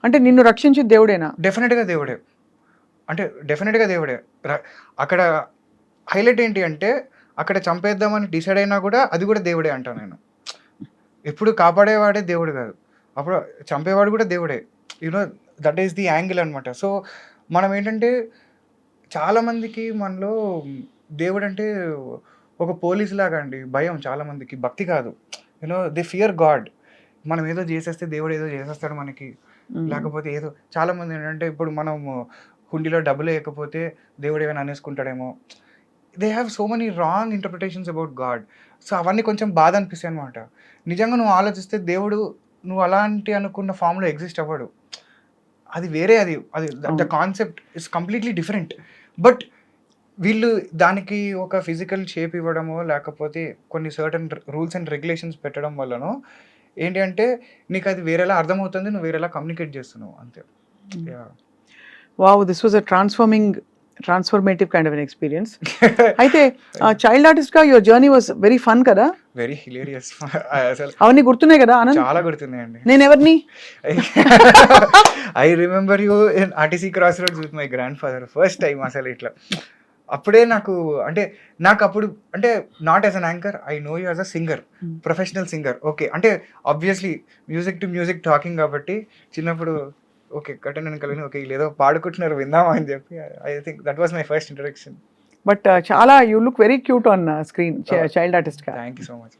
అంటే నిన్ను రక్షించి దేవుడేనా? డెఫినెట్గా దేవుడే. అక్కడ హైలైట్ ఏంటి అంటే అక్కడ చంపేద్దామని డిసైడ్ అయినా కూడా అది కూడా దేవుడే అంటాను నేను. ఎప్పుడు కాపాడేవాడే దేవుడు కాదు, అప్పుడు చంపేవాడు కూడా దేవుడే. You know that is the angle అనమాట. సో మనం ఏంటంటే చాలామందికి మనలో దేవుడు అంటే ఒక పోలీస్ లాగా అండి భయం చాలామందికి, భక్తి కాదు. You know they fear God. మనం ఏదో చేసేస్తే దేవుడు ఏదో చేసేస్తాడు మనకి, లేకపోతే ఏదో చాలామంది ఏంటంటే ఇప్పుడు మనం హుండీలో డబ్బులు వేయకపోతే దేవుడు ఏమైనా అనేసుకుంటాడేమో. They have so many wrong interpretations about God. So అవన్నీ కొంచెం బాధ అనిపిస్తాయి అనమాట. నిజంగా నువ్వు ఆలోచిస్తే దేవుడు నువ్వు అలాంటి అనుకున్న ఫామ్లో ఎగ్జిస్ట్ అవ్వడు. అది వేరే, అది the concept is completely different. But వీళ్ళు దానికి ఒక ఫిజికల్ షేప్ ఇవ్వడమో లేకపోతే కొన్ని సర్టన్ రూల్స్ అండ్ రెగ్యులేషన్స్ పెట్టడం వల్లనో ఏంటి అంటే నీకు అది వేరేలా అర్థమవుతుంది, నువ్వు వేరేలా కమ్యూనికేట్ చేస్తున్నావు అంతే. Wow, this was a transformative kind of an experience. అయితే చైల్డ్ ఆర్టిస్ట్ గా your journey was very fun కదా? Very hilarious. అసలు అవన్నీ గుర్తున్నాయి కదా ఆనంద్? చాలా గుర్తున్నాయండి. నేను ఎవరిని I remember you in RTC cross roads with my grandfather first time. అసలు ఇట్లా అప్పుడే నాకు అప్పుడు అంటే not as an anchor, I know you as a singer, professional singer. Okay అంటే obviously music to music talking కాబట్టి చిన్నప్పుడు okay కట్టన్ కలిగి ఓకే వీళ్ళు ఏదో పాడుకుంటున్నారు విందామా అని చెప్పి I think that was my first introduction. But చాలా you look very cute on screen child artist గా. Thank you so much.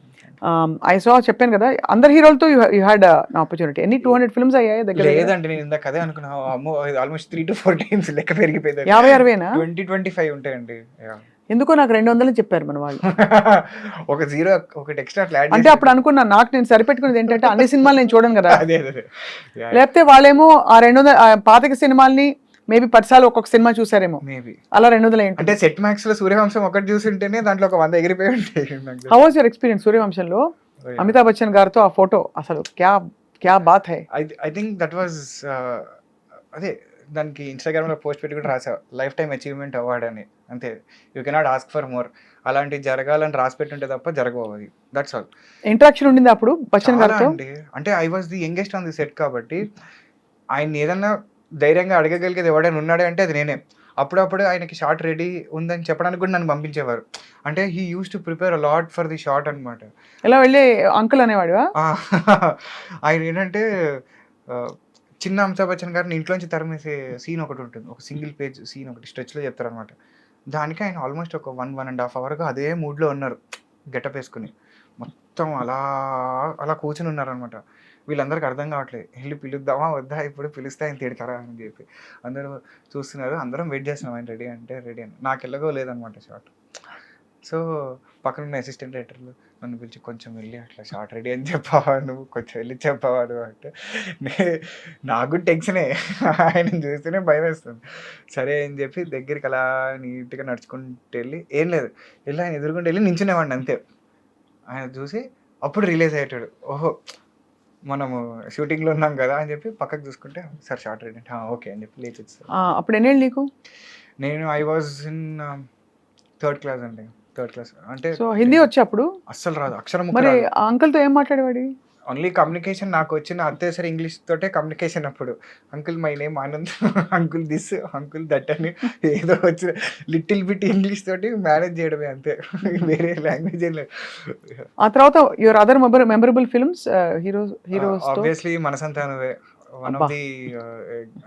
I saw, చెప్పాను కదా అందరు హీరోలతో యూ హ్యాడ్ ఆపర్చునిటీ. ఎన్ని 200 ఫిల్మ్స్ అయ్యాయి దగ్గర? లేదండి, నేను ఇందాక అదే అనుకున్నా. అమ్మో ఆల్మోస్ట్ 3 to 4 times లెక్క పెరిగిపోయింది. 50-60 20-25 ఉంటాయండి. ఎందుకో నాకు 200 చెప్పారు మన వాళ్ళు. ఒక జీరో ఒకటి ఎక్స్ట్రా ఫ్లాట్ అంటే అప్పుడు అనుకున్నా నాకు నేను సరిపెట్టుకునేది ఏంటంటే అన్ని సినిమాలు నేను చూడను కదా. అదే లేకపోతే వాళ్ళేమో ఆ 200 పాతక సినిమాల్ని మేబీ 10 సార్లు ఒక్కొక్క సినిమా చూసారేమో, మేబీ అలా 200 ఏంటి. అంటే సెట్ మ్యాక్స్ లో సూర్యవంశం ఒకటి చూసింటేనే దాంట్లో ఒక 100 ఎగిరిపోయి ఉంటాయి. హౌ వాజ్ యువర్ ఎక్స్పీరియన్స్ సూర్యవంశంలో అమితాబ్ బచ్చన్ గారితో ఆ ఫోటో? అసలు క్యా బాత్ హై. ఐ థింక్ దట్ వాజ్ అదే దానికి ఇన్స్టాగ్రామ్లో పోస్ట్ పెట్టి కూడా రాసా, లైఫ్ టైమ్ అచీవ్మెంట్ అవార్డ్ అని. అంతే, you cannot ask for more. అలాంటివి జరగాలని రాసి పెట్టుంటే తప్ప జరగవు అది. That's all. ఇంటరాక్షన్ ఉండింది అప్పుడు బచ్చన్ గారితో? అంటే I was the youngest on the set కాబట్టి ఆయన ఏదన్నా ధైర్యంగా అడగగలిగేది ఎవడైనా ఉన్నాడే అంటే అది నేనే. అప్పుడప్పుడు ఆయనకి షార్ట్ రెడీ ఉందని చెప్పడానికి కూడా నన్ను పంపించేవారు. అంటే he use to prepare a lot for the short అనమాట. ఎలా వెళ్ళి అంకుల్ అనేవాడివా? ఆయన ఏంటంటే చిన్న అమితాబ్ బచ్చన్ గారిని ఇంట్లోంచి తరిమేసే సీన్ ఒకటి ఉంటుంది, ఒక సింగిల్ పేజ్ సీన్ ఒకటి స్ట్రెచ్లో చెప్తారనమాట. దానికి ఆయన ఆల్మోస్ట్ ఒక 1.5 hours అదే మూడ్లో ఉన్నారు, గెటప్ వేసుకుని. మొత్తం అలా అలా కూర్చుని ఉన్నారనమాట. వీళ్ళందరికీ అర్థం కావట్లేదు, వెళ్ళి పిలుద్దామా వద్దా, ఇప్పుడు పిలిస్తే ఆయన తిడతారా అని చెప్పి అందరూ చూస్తున్నారు. అందరం వెయిట్ చేస్తున్నాం ఆయన రెడీ అంటే రెడీ అని. నాకు ఎలాగో లేదనమాట షార్ట్. సో పక్కన ఉన్న అసిస్టెంట్ రైటర్లు నన్ను పిలిచి కొంచెం వెళ్ళి అట్లా షార్ట్ రెడీ అని చెప్పావా నువ్వు, కొంచెం వెళ్ళి చెప్పావా నువ్వు అంటే నాకు టెన్షనే, ఆయన చూస్తేనే భయం వేస్తుంది. సరే అని చెప్పి దగ్గరికి అలా నీట్గా నడుచుకుంటూ వెళ్ళి ఏం లేదు వెళ్ళి ఆయన ఎదురుకుంటూ వెళ్ళి నించునేవాడిని అంతే. ఆయన చూసి అప్పుడు రిలీజ్ అయ్యేటాడు, ఓహో మనము షూటింగ్లో ఉన్నాం కదా అని చెప్పి పక్కకు చూసుకుంటే సార్ షార్ట్ రెడీ అంటే ఓకే అని చెప్పి లేచి వచ్చేసారు. అప్పుడు ఎన్నేళ్ళు నీకు? నేను I was in 3rd class అండి, 3rd క్లాస్. అంటే సో హిందీ వచ్చి అప్పుడు అస్సలు రాదు, అక్షరం మరి ఆ అంకుల్తో ఏం మాట్లాడేవాడి? ఓన్లీ కమ్యూనికేషన్ నాకు వచ్చిన అత్తే ఇంగ్లీష్ తోటే కమ్యూనికేషన్. అప్పుడు uncle my name Anand, uncle this, uncle that అని ఏదో వచ్చిన లిటిల్ బిట్ ఇంగ్లీష్ తోటి మేనేజ్ చేయడమే అంతే, వేరే లాంగ్వేజ్ ఏం లేదు. ఆ తర్వాత your other memorable films heroes obviously మనసంతా నువ్వే వన్ ఆఫ్ ది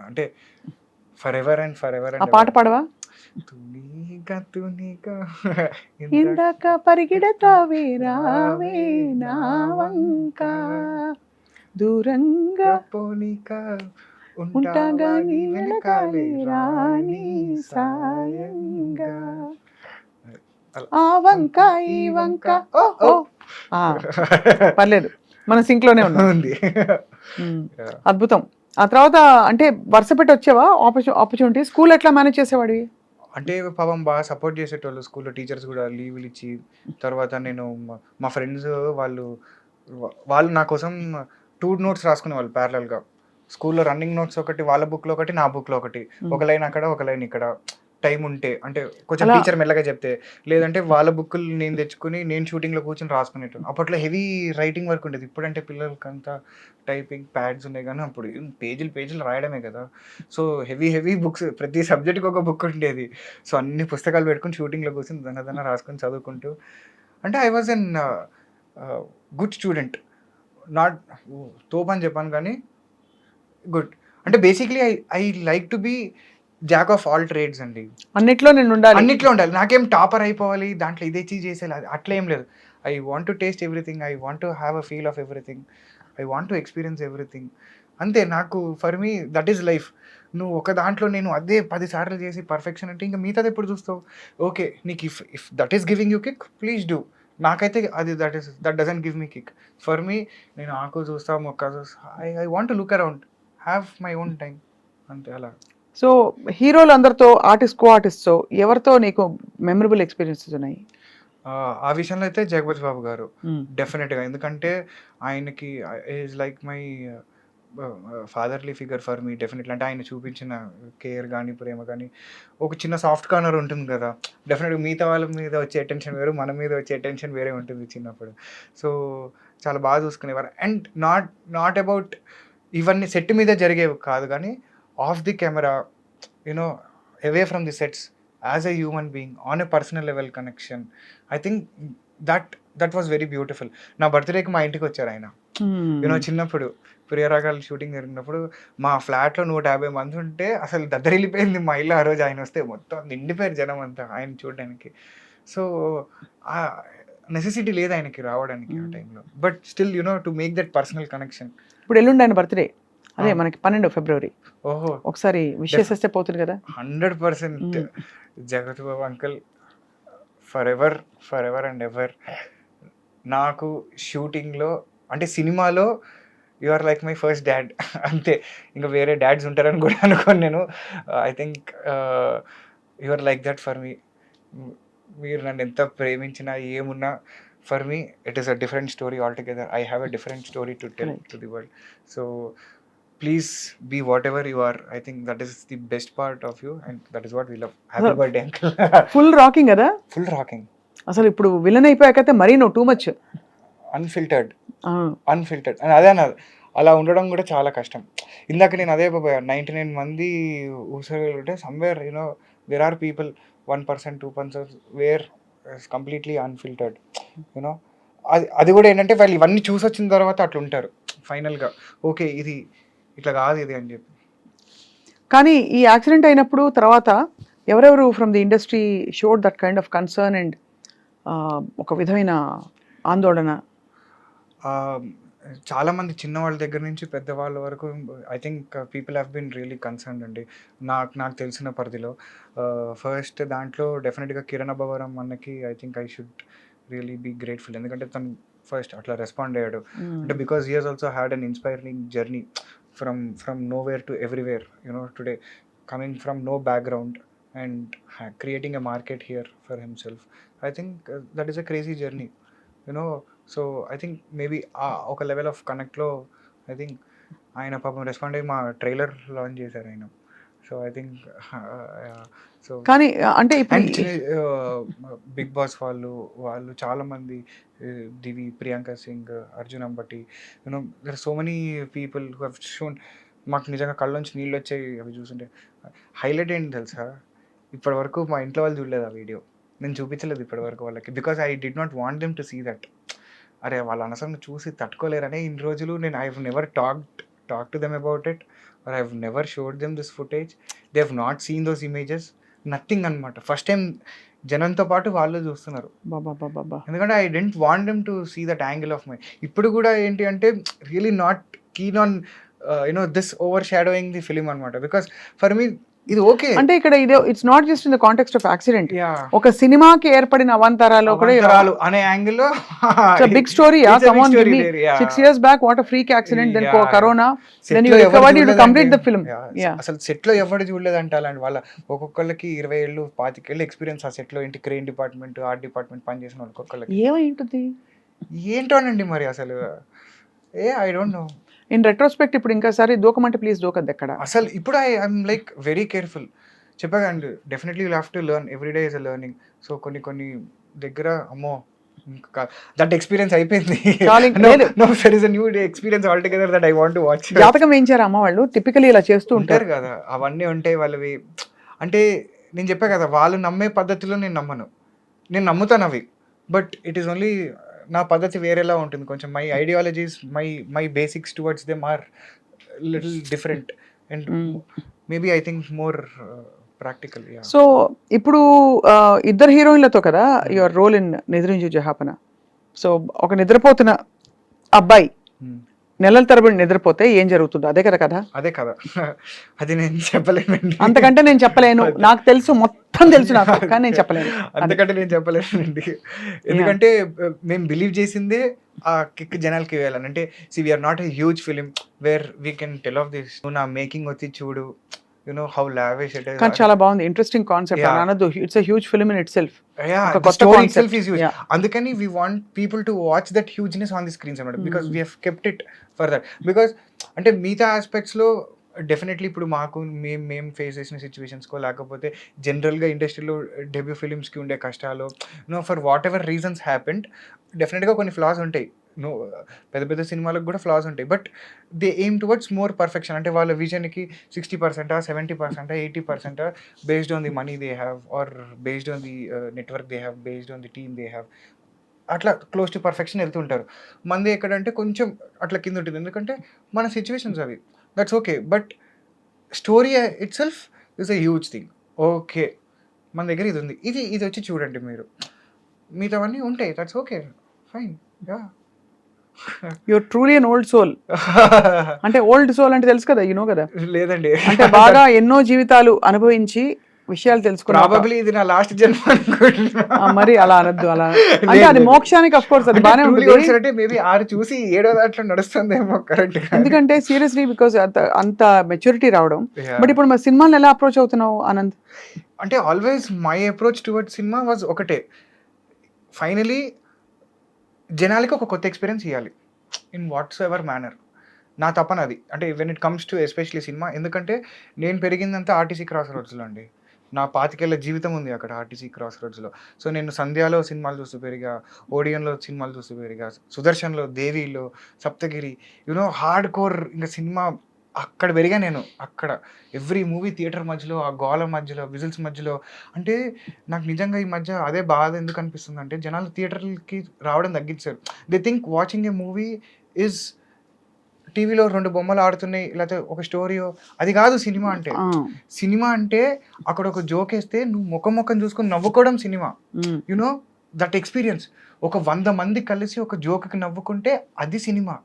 అంటే for ever and for ever. ఆ పాట పాడవా? తునిగా తునిగా ఇందాక పరిగెడతావే రావే నా వంక దూరంగా పోనిక ఉంటాగా నీ వెనకాలే రాని సాయంగా ఆ వంక ఈ వంక ఓ ఓ పర్లేదు మన సింక్ లోనే ఉన్నాం. ఉంది. అద్భుతం. ఆ తర్వాత అంటే వరుస పెట్టి వచ్చావా ఆపర్చునిటీ? స్కూల్ ఎట్లా మేనేజ్ చేసేవాడివి? అంటే పాపం బాగా సపోర్ట్ చేసేటోళ్ళు స్కూల్లో, టీచర్స్ కూడా లీవ్లు ఇచ్చి. తర్వాత నేను మా ఫ్రెండ్స్ వాళ్ళు నా కోసం 2 నోట్స్ రాసుకునేవాళ్ళు ప్యారలల్గా. స్కూల్లో రన్నింగ్ నోట్స్ ఒకటి వాళ్ళ బుక్లో ఒకటి, నా బుక్లో ఒకటి, ఒక లైన్ అక్కడ ఒక లైన్ ఇక్కడ. టైం ఉంటే అంటే కొంచెం టీచర్ మెల్లగా చెప్తే, లేదంటే వాళ్ళ బుక్కులు నేను తెచ్చుకుని నేను షూటింగ్లో కూర్చొని రాసుకునేటాను. అప్పట్లో హెవీ రైటింగ్ వర్క్ ఉండేది. ఇప్పుడంటే పిల్లలకంతా టైపింగ్ ప్యాడ్స్ ఉన్నాయి, కానీ అప్పుడు పేజీలు రాయడమే కదా. సో హెవీ బుక్స్, ప్రతి సబ్జెక్ట్కి ఒక బుక్ ఉండేది. సో అన్ని పుస్తకాలు పెట్టుకుని షూటింగ్లో కూర్చొని దన్న రాసుకొని చదువుకుంటూ. అంటే I was an good student. Not తోప్ అని చెప్పాను కానీ గుడ్. అంటే basically I like to be jack of all trades అండి. అన్నిట్లో నేను ఉండాలి, అన్నిట్లో ఉండాలి. నాకేం టాపర్ అయిపోవాలి, దాంట్లో ఇదే చీజ్ చేసేయాలి అట్లా ఏం లేదు. I want to taste everything, I want to have a feel of everything, I want to experience everything. అంతే. నాకు for me that is life. నువ్వు ఒక దాంట్లో నేను అదే 10 సార్లు చేసి పర్ఫెక్షన్ అంటే ఇంకా మిగతాది ఎప్పుడు చూస్తావు? ఓకే నీకు if that is giving you kick, please do. నాకైతే అది that doesn't give me kick. For me నేను ఆకు చూస్తా, మొక్క చూస్తా, I want to look around, have my own time అంతే అలా. సో హీరోలు అందరితో కో ఆర్టిస్ట్తో ఎవరితో నీకు మెమరబుల్ ఎక్స్పీరియన్సెస్ ఉన్నాయి? ఆ విషయంలో అయితే జగపతి బాబు గారు డెఫినెట్గా. ఎందుకంటే ఆయనకి is like my fatherly figure for me definitely. అంటే ఆయన చూపించిన కేర్ కానీ ప్రేమ కానీ, ఒక చిన్న సాఫ్ట్ కార్నర్ ఉంటుంది కదా డెఫినెట్గా. మిగతా వాళ్ళ మీద వచ్చే అటెన్షన్ వేరు, మన మీద వచ్చే అటెన్షన్ వేరే ఉంటుంది చిన్నప్పుడు. సో చాలా బాగా చూసుకునేవారు. అండ్ నాట్ అబౌట్ ఇవన్నీ సెట్ మీద జరిగేవి కాదు, కానీ of the camera, you know away from the sets, as a human being on a personal level connection. I think that was very beautiful. నా బర్త్డేకి మా ఇంటికి వచ్చారు ఆయన. యూనో చిన్నప్పుడు ప్రియరాగాలు షూటింగ్ జరిగినప్పుడు మా ఫ్లాట్లో 150 మంది ఉంటే అసలు దద్దరిల్లిపోయింది మా ఇల్లు. ఆ రోజు ఆయన వస్తే మొత్తం నిండిపోయారు జనం అంతా ఆయన చూడడానికి. సో ఆ నెసెసిటీ లేదు ఆయనకి రావడానికి ఆ టైంలో, but still you know to make that personal connection. ఇప్పుడు ఎల్లుండి ఆయన బర్త్డే, అదే మనకి 12 ఫిబ్రవరి. ఓహో, ఒకసారి విషెస్ చేస్తే పోతుంది కదా. 100% Jagath Babu uncle forever and ever. నాకు షూటింగ్లో అంటే సినిమాలో you are like my first dad అంతే. ఇంకా వేరే డాడ్స్ ఉంటారని కూడా అనుకోను నేను. I think you are like that for me. మీరు నన్ను ఎంత ప్రేమించినా ఏమున్నా, for me it is a different story all together. I have a different story to tell to the world. So please be whatever you are. I think that is the best part of you and that is what we love. Happy birthday uncle. Full rocking కదా, full rocking. అసలు ఇప్పుడు villain అయిపోయాకైతే మరీ నువ్వు too much unfiltered and అదే అన్నది. అలా ఉండడం కూడా చాలా కష్టం. ఇందాక నేను అదే 99 మంది ఊసే somewhere you know there are people 1%, 2% where completely unfiltered you know. అది కూడా ఏంటంటే వాళ్ళు ఇవన్నీ చూసి వచ్చిన తర్వాత అట్లా ఉంటారు ఫైనల్గా, ఓకే ఇది ఇట్లా కాదు ఇది అని చెప్పి. కానీ ఈ యాక్సిడెంట్ అయినప్పుడు తర్వాత ఎవరెవరు from the industry showed that kind of concern and ఒక విధమైన ఆందోళన? చాలా మంది చిన్నవాళ్ళ దగ్గర నుంచి పెద్దవాళ్ళ వరకు I think people have been really concerned అండి. నాకు తెలిసిన పరిధిలో ఫస్ట్ దాంట్లో డెఫినెట్గా కిరణ్ అబ్బవరం అన్నకి I think I should really be grateful. ఎందుకంటే తను ఫస్ట్ అట్లా రెస్పాండ్ అయ్యాడు. అంటే because he he's also had an inspiring journey from nowhere to everywhere, you know today coming from no background and creating a market here for himself. I think that is a crazy journey, you know. So I think maybe ఒక level of కనెక్ట్లో I think ఆయన పాపం respond అయ్యి మా trailer launch చేశారు ఆయన. So I think so కానీ అంటే ఇప్పుడు అండ్ బిగ్ బాస్ వాళ్ళు చాలామంది Divi, Priyanka Singh, Arjun Ambati, you know there so many people who have shown. మాకు నిజంగా కళ్ళలోంచి నీళ్ళు వచ్చాయి అవి చూస్తుంటే. హైలైట్ ఏంటి తెలుసా, ఇప్పటి వరకు మా ఇంట్లో వాళ్ళు చూడలేదు ఆ వీడియో. నేను చూపించలేదు ఇప్పటి వరకు వాళ్ళకి, because I did not want them to see that. అరే వాళ్ళ అనవసరంగా చూసి తట్టుకోలేరనే ఇన్ని రోజులు నేను I have never talk to them about it, or I have never showed them this footage. They have not seen those images, nothing అనమాట. First time జనంతో పాటు వాళ్ళు చూస్తున్నారు. బాబా ఎందుకంటే I don't want them to see that angle of my. ఇప్పుడు కూడా ఏంటి అంటే really not keen on you know this overshadowing the film అనమాట. బికాస్ ఫర్ మీ ఇది ఓకే. అంటే ఇక్కడ ఇదే it's not just in the context of accident. Yeah, ఒక సినిమాకి ఏర్పడిన అవాంతరాలు కూడా అవాంతరాలు అనే యాంగిల్లో big story. Come on, give me 6 years back what a freak accident, then corona, then you recovered, you complete the film. Yeah, అసలు set లో ఎవరు చూడలేదంట అలాంటి వాళ్ళ. ఒక్కొక్కళ్ళకి 20 ఏళ్ళు 25 ఏళ్ళు ఎక్స్పీరియన్స్ ఆ సెట్ లో. ఏంటి క్రెయిన్ డిపార్ట్మెంట్, ఆర్ట్ డిపార్ట్మెంట్ పనిచేసిన ఒక్కొక్కళ్ళకి ఏమై ఉంటుంది ఏంటోనండి మరి అసలు. I don't know. In retrospect ఇప్పుడు ఇంకాసారి దూకమంటే ప్లీజ్ దూకద్దు ఎక్కడ. అసలు ఇప్పుడు ఐఎమ్ లైక్ వెరీ కేర్ఫుల్. చెప్పాకండి, definitely you have to learn, every day is a learning. So కొన్ని దగ్గర అమ్మో దట్ ఎక్స్పీరియన్స్ అయిపోయింది. There is a new experience all together that I want to watch. జాతకం వేయించారు అమ్మ వాళ్ళు, టిపికలీ ఇలా చేస్తూ ఉంటారు ఉంటారు కదా, అవన్నీ ఉంటాయి వాళ్ళవి. అంటే నేను చెప్పా కదా, వాళ్ళు నమ్మే పద్ధతిలో నేను నమ్మను. నేను నమ్ముతాను అవి, బట్ ఇట్ ఈస్ ఓన్లీ నా పద్ధతి వేరేలా ఉంటుంది కొంచెం. My ideologies, my basics towards them are little different and maybe I think more practical. So ఇప్పుడు ఇద్దరు హీరోయిన్లతో కదా your role in Nidrinchu Jahapana. So ఒక నిద్రపోతున్న అబ్బాయి నెలల తరబడి నిద్రపోతే ఏం జరుగుతుందో అదే కదా కథ. అదే కదా, అది నేను చెప్పలేనండి. అంతకంటే నేను చెప్పలేను, నాకు తెలుసు, మొత్తం తెలుసు నాకు, కానీ నేను చెప్పలేను. అంతకంటే నేను చెప్పలేనండి. ఎందుకంటే మేము బిలీవ్ చేసిందే ఆ కిక్ జనాలకి వేయాలని. అంటే see we're not a huge film where we can tell of this. నా మేకింగ్ వచ్చి చూడు, you know how lavish it is. కానీ చాలా బాగుంది, ఇంట్రెస్టింగ్ కాన్సెప్ట్. అనదు it's a huge film in itself. The story itself is huge. అందుకని we want people to watch that hugeness on the screens అన్నమాట, because we have kept it for that. because అంటే మిగతా aspects లో definitely ఇప్పుడు మాకు మేము face చేసిన సిచ్యువేషన్స్కో లేకపోతే జనరల్గా ఇండస్ట్రీలో డెబ్యూ ఫిలిమ్స్కి ఉండే కష్టాలు, for whatever reasons happened, డెఫినెట్గా కొన్ని ఫ్లాస్ ఉంటాయి. పెద్ద సినిమాలకు కూడా ఫ్లాస్ ఉంటాయి, but they aim towards more perfection. అంటే వాళ్ళ విజన్కి 60%, 70%, 80% based on the money they have, or based on the network they have, based on the team they have. అట్లా క్లోజ్ టు పర్ఫెక్షన్ వెళ్తుంటారు. మంది ఎక్కడంటే కొంచెం అట్లా కింద ఉంటుంది, ఎందుకంటే మన సిచ్యువేషన్స్ అవి. That's okay, but story it self is a huge thing. Okay, మన దగ్గర ఇది ఉంది, ఇది వచ్చి చూడండి మీరు, మిగతావన్నీ ఉంటాయి, that's okay, fine. Your truly an old soul. అంటే ఓల్డ్ సోల్ అంటే తెలుసు కదా, యూనో కదా. లేదండి, అంటే బాగా ఎన్నో జీవితాలు అనుభవించి విషయాలు తెలుసుకున్నా. ప్రాబబ్లీ ఇది నా లాస్ట్ జన్మ అనుకుంటున్నా. మరి అలా అనద్దు, అలా అంటే అది మోక్షానికి అఫ్ కోర్స్ అది బానే ఉంటుంది. అంటే మేబీ 6 చూసి 7వ దాంట్లో నడుస్తుందేమో కరెక్ట్. ఎందుకంటే సీరియస్లీ బికాస్ అంత మెచ్యూరిటీ రావడం. బట్ ఇప్పుడు మరి సినిమాలను ఎలా అప్రోచ్ అవుతున్నావు ఆనంద్? అంటే always my approach towards cinema was ఒకటే, ఫైనలీ జనాలకి ఒక కొత్త ఎక్స్పీరియన్స్ ఇవ్వాలి ఇన్ వాట్స్ ఎవర్ మేనర్. నా తపన అది. అంటే when it comes to especially cinema, ఎందుకంటే నేను పెరిగిందంతా ఆర్టీసీ క్రాస్ రోడ్స్లో అండి. నా 25 ఏళ్ల జీవితం ఉంది అక్కడ ఆర్టీసీ క్రాస్ రోడ్స్లో. సో నేను సంధ్యాలో సినిమాలు చూస్తూ పెరిగా, ఓడియన్లో సినిమాలు చూస్తూ పెరిగా, సుదర్శన్లో, దేవిలో, సప్తగిరి, యూనో హార్డ్ కోర్ ఇంకా సినిమా అక్కడ పెరిగా నేను. అక్కడ ఎవ్రీ మూవీ థియేటర్ మధ్యలో, ఆ గోల మధ్యలో, విజిల్స్ మధ్యలో. అంటే నాకు నిజంగా ఈ మధ్య అదే బాధ ఎందుకు అనిపిస్తుంది అంటే, జనాలు థియేటర్కి రావడం తగ్గించారు. They think watching a movie is టీవీలో 2 బొమ్మలు ఆడుతున్నాయి, లేకపోతే ఒక స్టోరీయో, అది కాదు సినిమా అంటే. సినిమా అంటే అక్కడ ఒక జోక్ వేస్తే నువ్వు ముఖం చూసుకొని నవ్వుకోవడం సినిమా. You know that experience. ఒక 100 మంది కలిసి ఒక జోక్‌కి నవ్వుకుంటే అది సినిమా.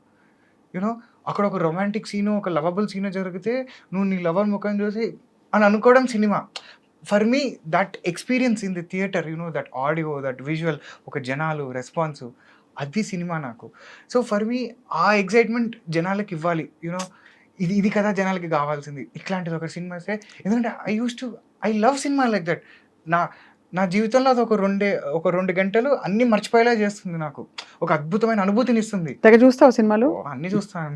యూనో అక్కడ ఒక రొమాంటిక్ సీను, ఒక లవబుల్ సీను జరిగితే నువ్వు నీ లవర్ ముఖం చూసి అని అనుకోవడం cinema. For me that experience in the theatre, that audio, that visual, ఒక జనాలు రెస్పాన్సు, అది సినిమా నాకు. సో ఫర్ మీ ఆ ఎక్సైట్మెంట్ జనాలకి ఇవ్వాలి. ఇది ఇది కదా జనాలకి కావాల్సింది. ఇట్లాంటిది ఒక సినిమా వస్తే, ఎందుకంటే I love cinema like that. నా నా జీవితంలో అది ఒక 2 గంటలు అన్నీ మర్చిపోయేలా చేస్తుంది నాకు. ఒక అద్భుతమైన అనుభూతిని ఇస్తుంది. తెగ చూస్తావు సినిమాలు? అన్నీ చూస్తాను.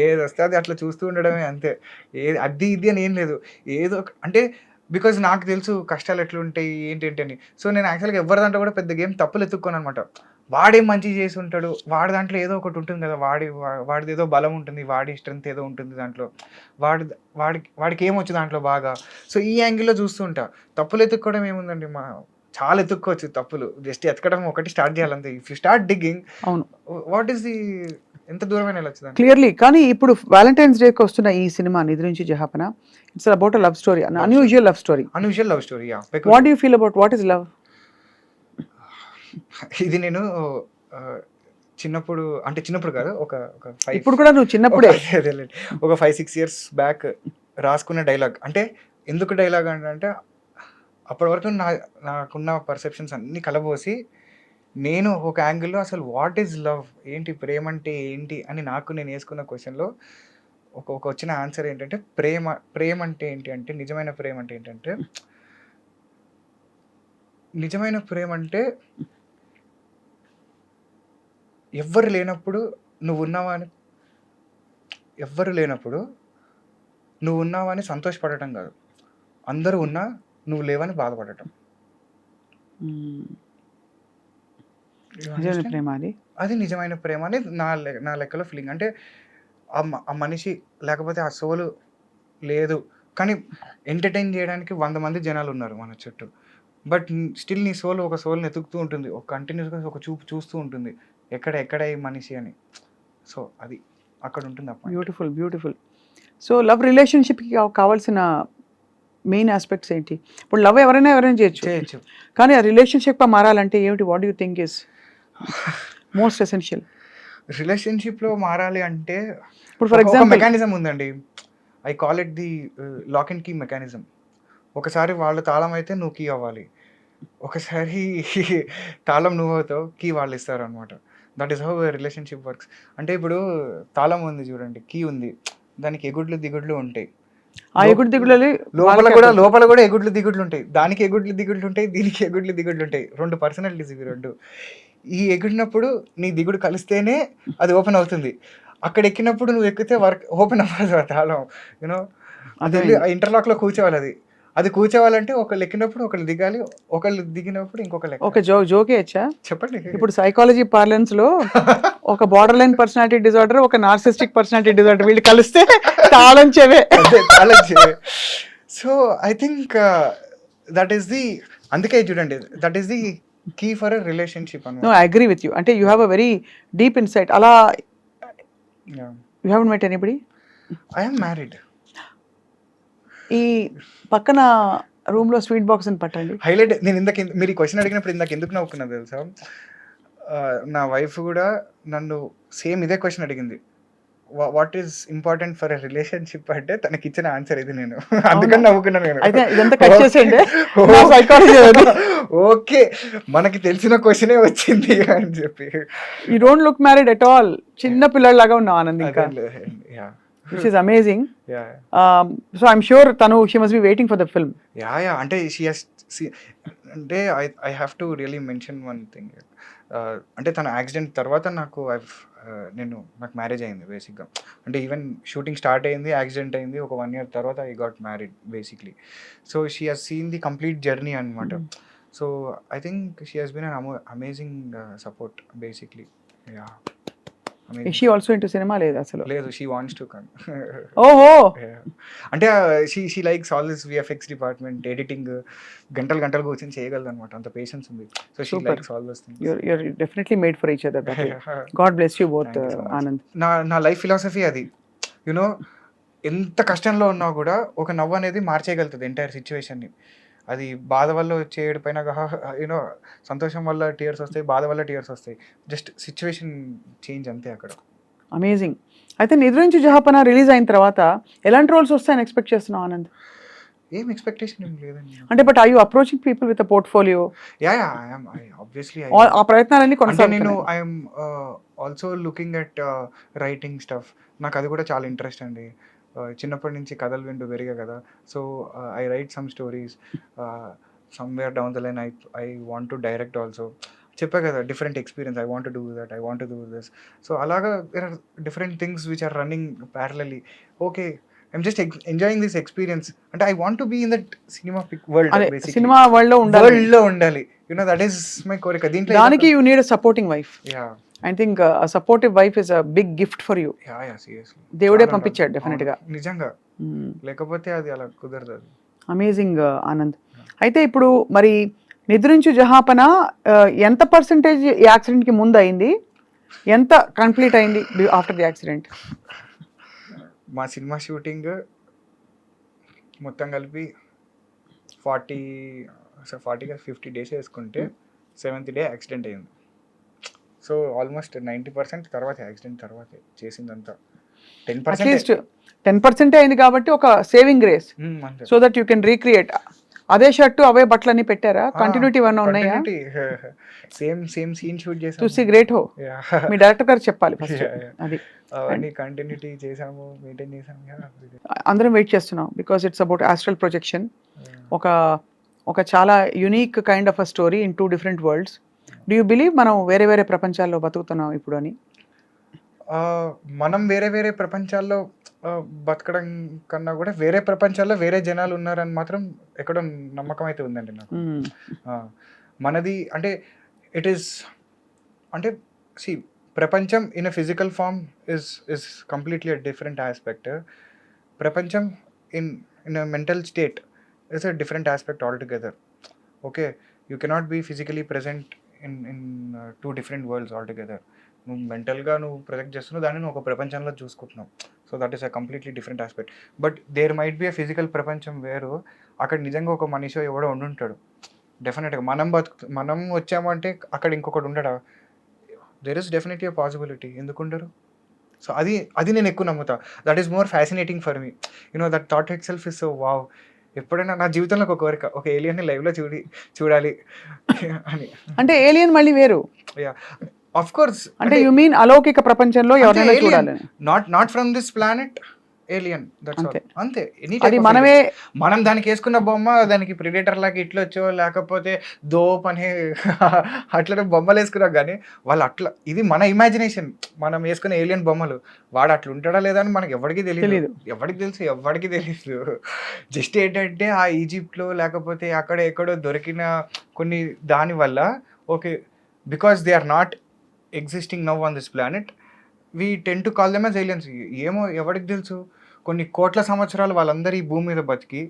ఏది వస్తే అది అట్లా చూస్తూ ఉండడమే అంతే. అది ఇది అని ఏం లేదు. ఏదో అంటే బికాజ్ నాకు తెలుసు కష్టాలు ఎట్లుంటాయి ఏంటి అని. సో నేను యాక్చువల్గా ఎవరి దాంట్లో కూడా పెద్ద గేమ్ తప్పులు ఎత్తుక్కోను అనమాట. వాడేం మంచి చేసి ఉంటాడు, వాడి దాంట్లో ఏదో ఒకటి ఉంటుంది కదా, వాడిది ఏదో బలం ఉంటుంది, వాడి స్ట్రెంత్ ఏదో ఉంటుంది దాంట్లో, వాడికి ఏమొచ్చు దాంట్లో బాగా. సో ఈ యాంగిల్లో చూస్తూ ఉంటా. తప్పులు ఎత్తుక్కోవడం ఏముందండి, చాలా ఎత్తుక్కోవచ్చు తప్పులు. జస్ట్ ఎతకడం ఒకటి స్టార్ట్ చేయాలంతే. ఇఫ్ యూ స్టార్ట్ డిగ్గింగ్, అవును, వాట్ ఈస్ ది ఎంత దూరమైన వెళ్ళొచ్చు. క్లియర్లీ. కానీ ఇప్పుడు వ్యాలంటైన్స్ డేకి వస్తున్న ఈ cinema Nidrinchi Jahapana, it's about a love story, unusual love story. Unusual love story. What you feel about what is love? ఇది నేను చిన్నప్పుడు, అంటే చిన్నప్పుడు కాదు, ఒక ఇప్పుడు కూడా నువ్వు చిన్నప్పుడే ఒక 5-6 ఇయర్స్ బ్యాక్ రాసుకున్న డైలాగ్. అంటే ఎందుకు డైలాగ్ అంటే అప్పటి వరకు నాకున్న పర్సెప్షన్స్ అన్నీ కలబోసి నేను ఒక యాంగిల్లో అసలు వాట్ ఈజ్ లవ్, ఏంటి ప్రేమ అంటే ఏంటి అని నేను వేసుకున్న క్వశ్చన్లో ఒక వచ్చిన ఆన్సర్ ఏంటంటే, ప్రేమ అంటే ఏంటి అంటే, నిజమైన ప్రేమ అంటే ఏంటంటే, నిజమైన ప్రేమ అంటే ఎవ్వరు లేనప్పుడు నువ్వు ఉన్నావని సంతోషపడటం కాదు, అందరూ ఉన్నా నువ్వు లేవని బాధపడటం. ప్రేమ అది నిజమైన ప్రేమ అని నా లెక్కలో ఫీలింగ్. అంటే ఆ మనిషి లేకపోతే ఆ సోలు లేదు, కానీ ఎంటర్టైన్ చేయడానికి 100 మంది జనాలు ఉన్నారు మన చుట్టూ. బట్ స్టిల్ నీ ఒక సోల్ని ఎతుకుతూ ఉంటుంది, ఒక కంటిన్యూస్గా ఒక చూపు చూస్తూ ఉంటుంది, ఎక్కడ ఈ మనిషి అని. సో అది అక్కడ ఉంటుంది. Beautiful beautiful. సో లవ్ రిలేషన్షిప్కి కావాల్సిన మెయిన్ ఆస్పెక్ట్స్ ఏంటి? ఇప్పుడు లవ్ ఎవరైనా చేయొచ్చు, కానీ ఆ రిలేషన్షిప్ మారాలంటే ఏమిటి? What you think is most essential? రిలేషన్షిప్లో మారాలి అంటే ఇప్పుడు ఫర్ ఎగ్జాంపుల్ మెకానిజం ఉందండి. I call it the lock and key mechanism. ఒకసారి వాళ్ళు తాళం అయితే నువ్వు కీ అవ్వాలి, ఒకసారి తాళం నువ్వు అవుతావు, కీ వాళ్ళు ఇస్తారు అనమాట. That is how relationship works. అంటే ఇప్పుడు తాళం ఉంది చూడండి, కీ ఉంది, దానికి ఎగుడ్లు దిగుడ్లు ఉంటాయి. ఆ ఎగుడు దిగుళ్ళు లోపల కూడా ఎగుడ్లు దిగుడ్లు ఉంటాయి. దానికి ఎగుడ్లు దిగుడ్లు ఉంటాయి, దీనికి ఎగుడ్లు దిగుడ్లు ఉంటాయి. 2 పర్సనాలిటీస్ ఇవి 2. ఈ ఎగిడినప్పుడు నీ దిగుడు కలిస్తేనే అది ఓపెన్ అవుతుంది. అక్కడ ఎక్కినప్పుడు నువ్వు ఎక్కితే ఓపెన్ అవ్వదు ఆ తాళం. అది ఇంటర్లాక్లో కూర్చోవాలి. అది కూర్చోవాలంటే ఒకళ్ళు ఎక్కినప్పుడు ఒకళ్ళు దిగాలి, ఒకళ్ళు దిగినప్పుడు ఇంకొకళ్ళు. ఒక జోకే వచ్చా చెప్పండి. ఇప్పుడు సైకాలజీ పార్లెన్స్ లో ఒక బార్డర్ లైన్ పర్సనాలిటీ డిజార్డర్, ఒక నార్సిస్టిక్ పర్సనాలిటీ డిజార్డర్, వీళ్ళు కలిస్తే తాళం చెవే. So I think that is the, అందుకే చూడండి, that is the key for a relationship. No, I agree with you. అంటే you have a very deep insight. అలా you haven't met anybody? I am married. ఈ పక్కన room లో sweet box అని పట్టండి. Highlight. నేను మీరు ఈ క్వశ్చన్ అడిగినప్పుడు ఎందుకు నవ్వుకున్నా తెలుసా? నా వైఫ్ కూడా నన్ను సేమ్ ఇదే క్వశ్చన్ అడిగింది, what is important for a relationship అంటే తనకి ఇచ్చిన ఆన్సర్ ఇది. నేను అందుకని నవ్వుకున్నాను. నేను అయితే ఇదంతా కట్ చేసేయండి. సైకాలజీ ఓకే, మనకి తెలిసిన క్వశ్చనే వచ్చింది అని చెప్పి. You don't look married at all. చిన్న పిల్లలాగా ఉన్నావు ఆనంద్. ఇంకా which is amazing. So I'm sure she must be waiting for the film. అంటే అంటే I have to really mention one thing. అంటే తన యాక్సిడెంట్ తర్వాత నాకు మ్యారేజ్ అయింది బేసిక్గా. అంటే ఈవెన్ షూటింగ్ స్టార్ట్ అయింది, యాక్సిడెంట్ అయింది, ఒక 1 year తర్వాత I got married basically. So she has seen the complete journey అనమాట. So I think she has been an amazing support basically. Is she also into cinema? లేదు అసలు. లేదు, she wants to come. ఓహో. అంటే she likes all this VFX department, editing, గంటలు కూర్చొని చేయగలదు అనమాట, అంత పేషెన్స్ ఉంది. So she likes all those things. You're definitely made for each other. God bless you both, Anand. నా లైఫ్ ఫిలాసఫీ అది. ఎంత కష్టంలో ఉన్నా కూడా ఒక నవ్వు అనేది మార్చేయగలుగుతుంది ఎంటైర్ సిచ్యువేషన్ని. అది బాధ వల్ల వచ్చే ఏడుపైన యూనో సంతోషం వల్ల టీయర్స్ వస్తాయి, బాధ వల్ల టీయర్స్ వస్తాయి. జస్ట్ సిచ్యువేషన్ చేంజ్ అంతే అక్కడ. అమేజింగ్. అయితే నిద్రించి జహాపన రిలీజ్ అయిన తర్వాత ఎలాంటి రోల్స్ వస్తాయని ఎక్స్పెక్ట్ చేస్తున్నావు ఆనంద్? ఏం ఎక్స్పెక్టేషన్ ఏం లేదండి. అంటే but I you approaching people with a portfolio? Obviously ఆ ప్రయత్నాలన్నీ అంటే నేను కొనసాగుతున్నాయి. I'm also looking at writing stuff. నాకు అది కూడా చాలా ఇంట్రెస్ట్ అండి. చిన్నప్పటి నుంచి కథలు వింటూ పెరిగా కదా. So I write some stories. Somewhere down the line I want to direct also. చెప్పా కదా, different experience. I want to do that, I want to do this. So అలాగా there are different things which are running parallelly. Okay, I'm just enjoying this experience. అంటే I want to be in that cinema world. అదే cinema world లో ఉండాలి, world లో ఉండాలి. You know that is my కోరిక. దీంట్లో దానికి you need a supporting wife. Yeah I think a supportive wife is a big gift for you. Yeah seriously దేవుడే పంపించాడు డెఫినెట్ గా. నిజంగా, లేకపోతే అది అలా కుదరదు. అది అమేజింగ్ ఆనంద్. అయితే ఇప్పుడు మరి నిద్రించు జహాపన ఎంత పర్సెంటేజ్ యాక్సిడెంట్ కి ముందు అయింది, ఎంత కంప్లీట్ అయింది ఆఫ్టర్ ది యాక్సిడెంట్? మా సినిమా షూటింగ్ మొత్తం కలిపి 50 డేస్ వేసుకుంటే 7th డే యాక్సిడెంట్ అయింది. సో ఆల్మోస్ట్ 90% తర్వాత యాక్సిడెంట్ తర్వాతే చేసిందంతా. 10% అట్లీస్ట్ 10% అయింది కాబట్టి ఒక సేవింగ్ గ్రేస్, అంతే. So that you can recreate. అదే షర్టు అవే బట్టలన్నీ పెట్టారా? కంటిన్యూటీ ఏమన్నా ఉన్నాయా? సేమ్ సీన్ షూట్ చేసాం. చూసి గ్రేట్ హో. మీ డైరెక్టర్ గారు చెప్పాలి ఫస్ట్. అది అవన్నీ కంటిన్యూటీ చేసాము, మెయింటైన్ చేసాము. అందరం వెయిట్ చేస్తున్నాం because it's about astral projection. ఒక చాలా unique kind of a story in 2 different world's. Do you believe మనం వేరే వేరే ప్రపంచాల్లో బతుకుతున్నాం ఇప్పుడు అని? మనం వేరే వేరే ప్రపంచాల్లో బతకడం కన్నా కూడా వేరే ప్రపంచాల్లో వేరే జనాలు ఉన్నారని మాత్రం ఎక్కడో నమ్మకం అయితే ఉందండి నాకు. మనది అంటే ఇట్ ఈస్ అంటే ప్రపంచం in a physical form is completely a different aspect. ప్రపంచం in a mental state is a different aspect all together. Okay, you cannot be physically present in 2 different worlds all together. నువ్వు మెంటల్గా నువ్వు project చేస్తున్నావు, దాన్ని నువ్వు ఒక ప్రపంచంలో చూసుకుంటున్నావు. So that is a completely different aspect. But there might be a physical ప్రపంచం వేరు. అక్కడ నిజంగా ఒక మనిషి ఎవడో ఉండుంటాడు డెఫినెట్గా. మనం వచ్చామంటే అక్కడ ఇంకొకటి ఉండడా? There is definitely a possibility. ఎందుకు ఉండరు? సో అది నేను ఎక్కువ నమ్ముతా. That is more fascinating for me. You know that thought itself is so wow. ఎప్పుడైనా నా జీవితంలో ఒక కోరిక, ఒక ఏలియన్ని లైవ్లో చూడాలి అని. అంటే ఏలియన్ మళ్ళీ వేరు. Yeah, of course. అంటే యు మీన్ అలౌకిక ప్రపంచంలో ఎవరైనా చూడాలని? Not from this planet, alien. That's all. అంతే. అది మనమే. మనం దానికి వేసుకున్న బొమ్మ దానికి ప్రిడేటర్ లాగా ఇట్లొచ్చో లేకపోతే దోప్ అని అట్లా బొమ్మలు వేసుకున్నాం కానీ వాళ్ళు అట్లా, ఇది మన ఇమాజినేషన్. మనం వేసుకునే ఏలియన్ బొమ్మలు. వాడు అట్లా ఉంటాడా లేదా అని మనకి ఎవరికి తెలియదు. ఎవరికి తెలియదు. జస్ట్ ఏంటంటే ఆ ఈజిప్ట్లో లేకపోతే అక్కడ ఎక్కడో దొరికిన కొన్ని దాని వల్ల okay, because they are not existing now on this planet, we tend to call them as aliens. ఏమో ఎవరికి తెలుసు, కొన్ని కోట్ల సంవత్సరాలు వాళ్ళందరూ ఈ భూమి మీద బతికి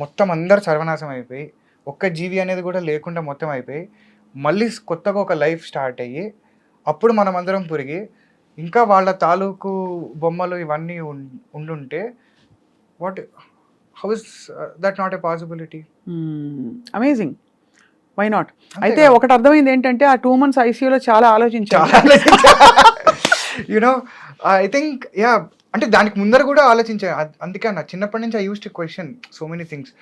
మొత్తం అందరు సర్వనాశం అయిపోయి ఒక్క జీవి అనేది కూడా లేకుండా మొత్తం అయిపోయి మళ్ళీ కొత్తగా ఒక లైఫ్ స్టార్ట్ అయ్యి అప్పుడు మనం అందరం పురిగి ఇంకా వాళ్ళ తాలూకు బొమ్మలు ఇవన్నీ ఉండుంటే how is that not a possibility? Amazing. Why not? అయితే ఒకటి అర్థమైంది ఏంటంటే ఆ 2 months ఐసీయూలో చాలా ఆలోచించాలి. యునో ఐ థింక్ యా, అంటే దానికి ముందర కూడా ఆలోచించాను. అందుకే నా చిన్నప్పటి నుంచి I use to question so many things.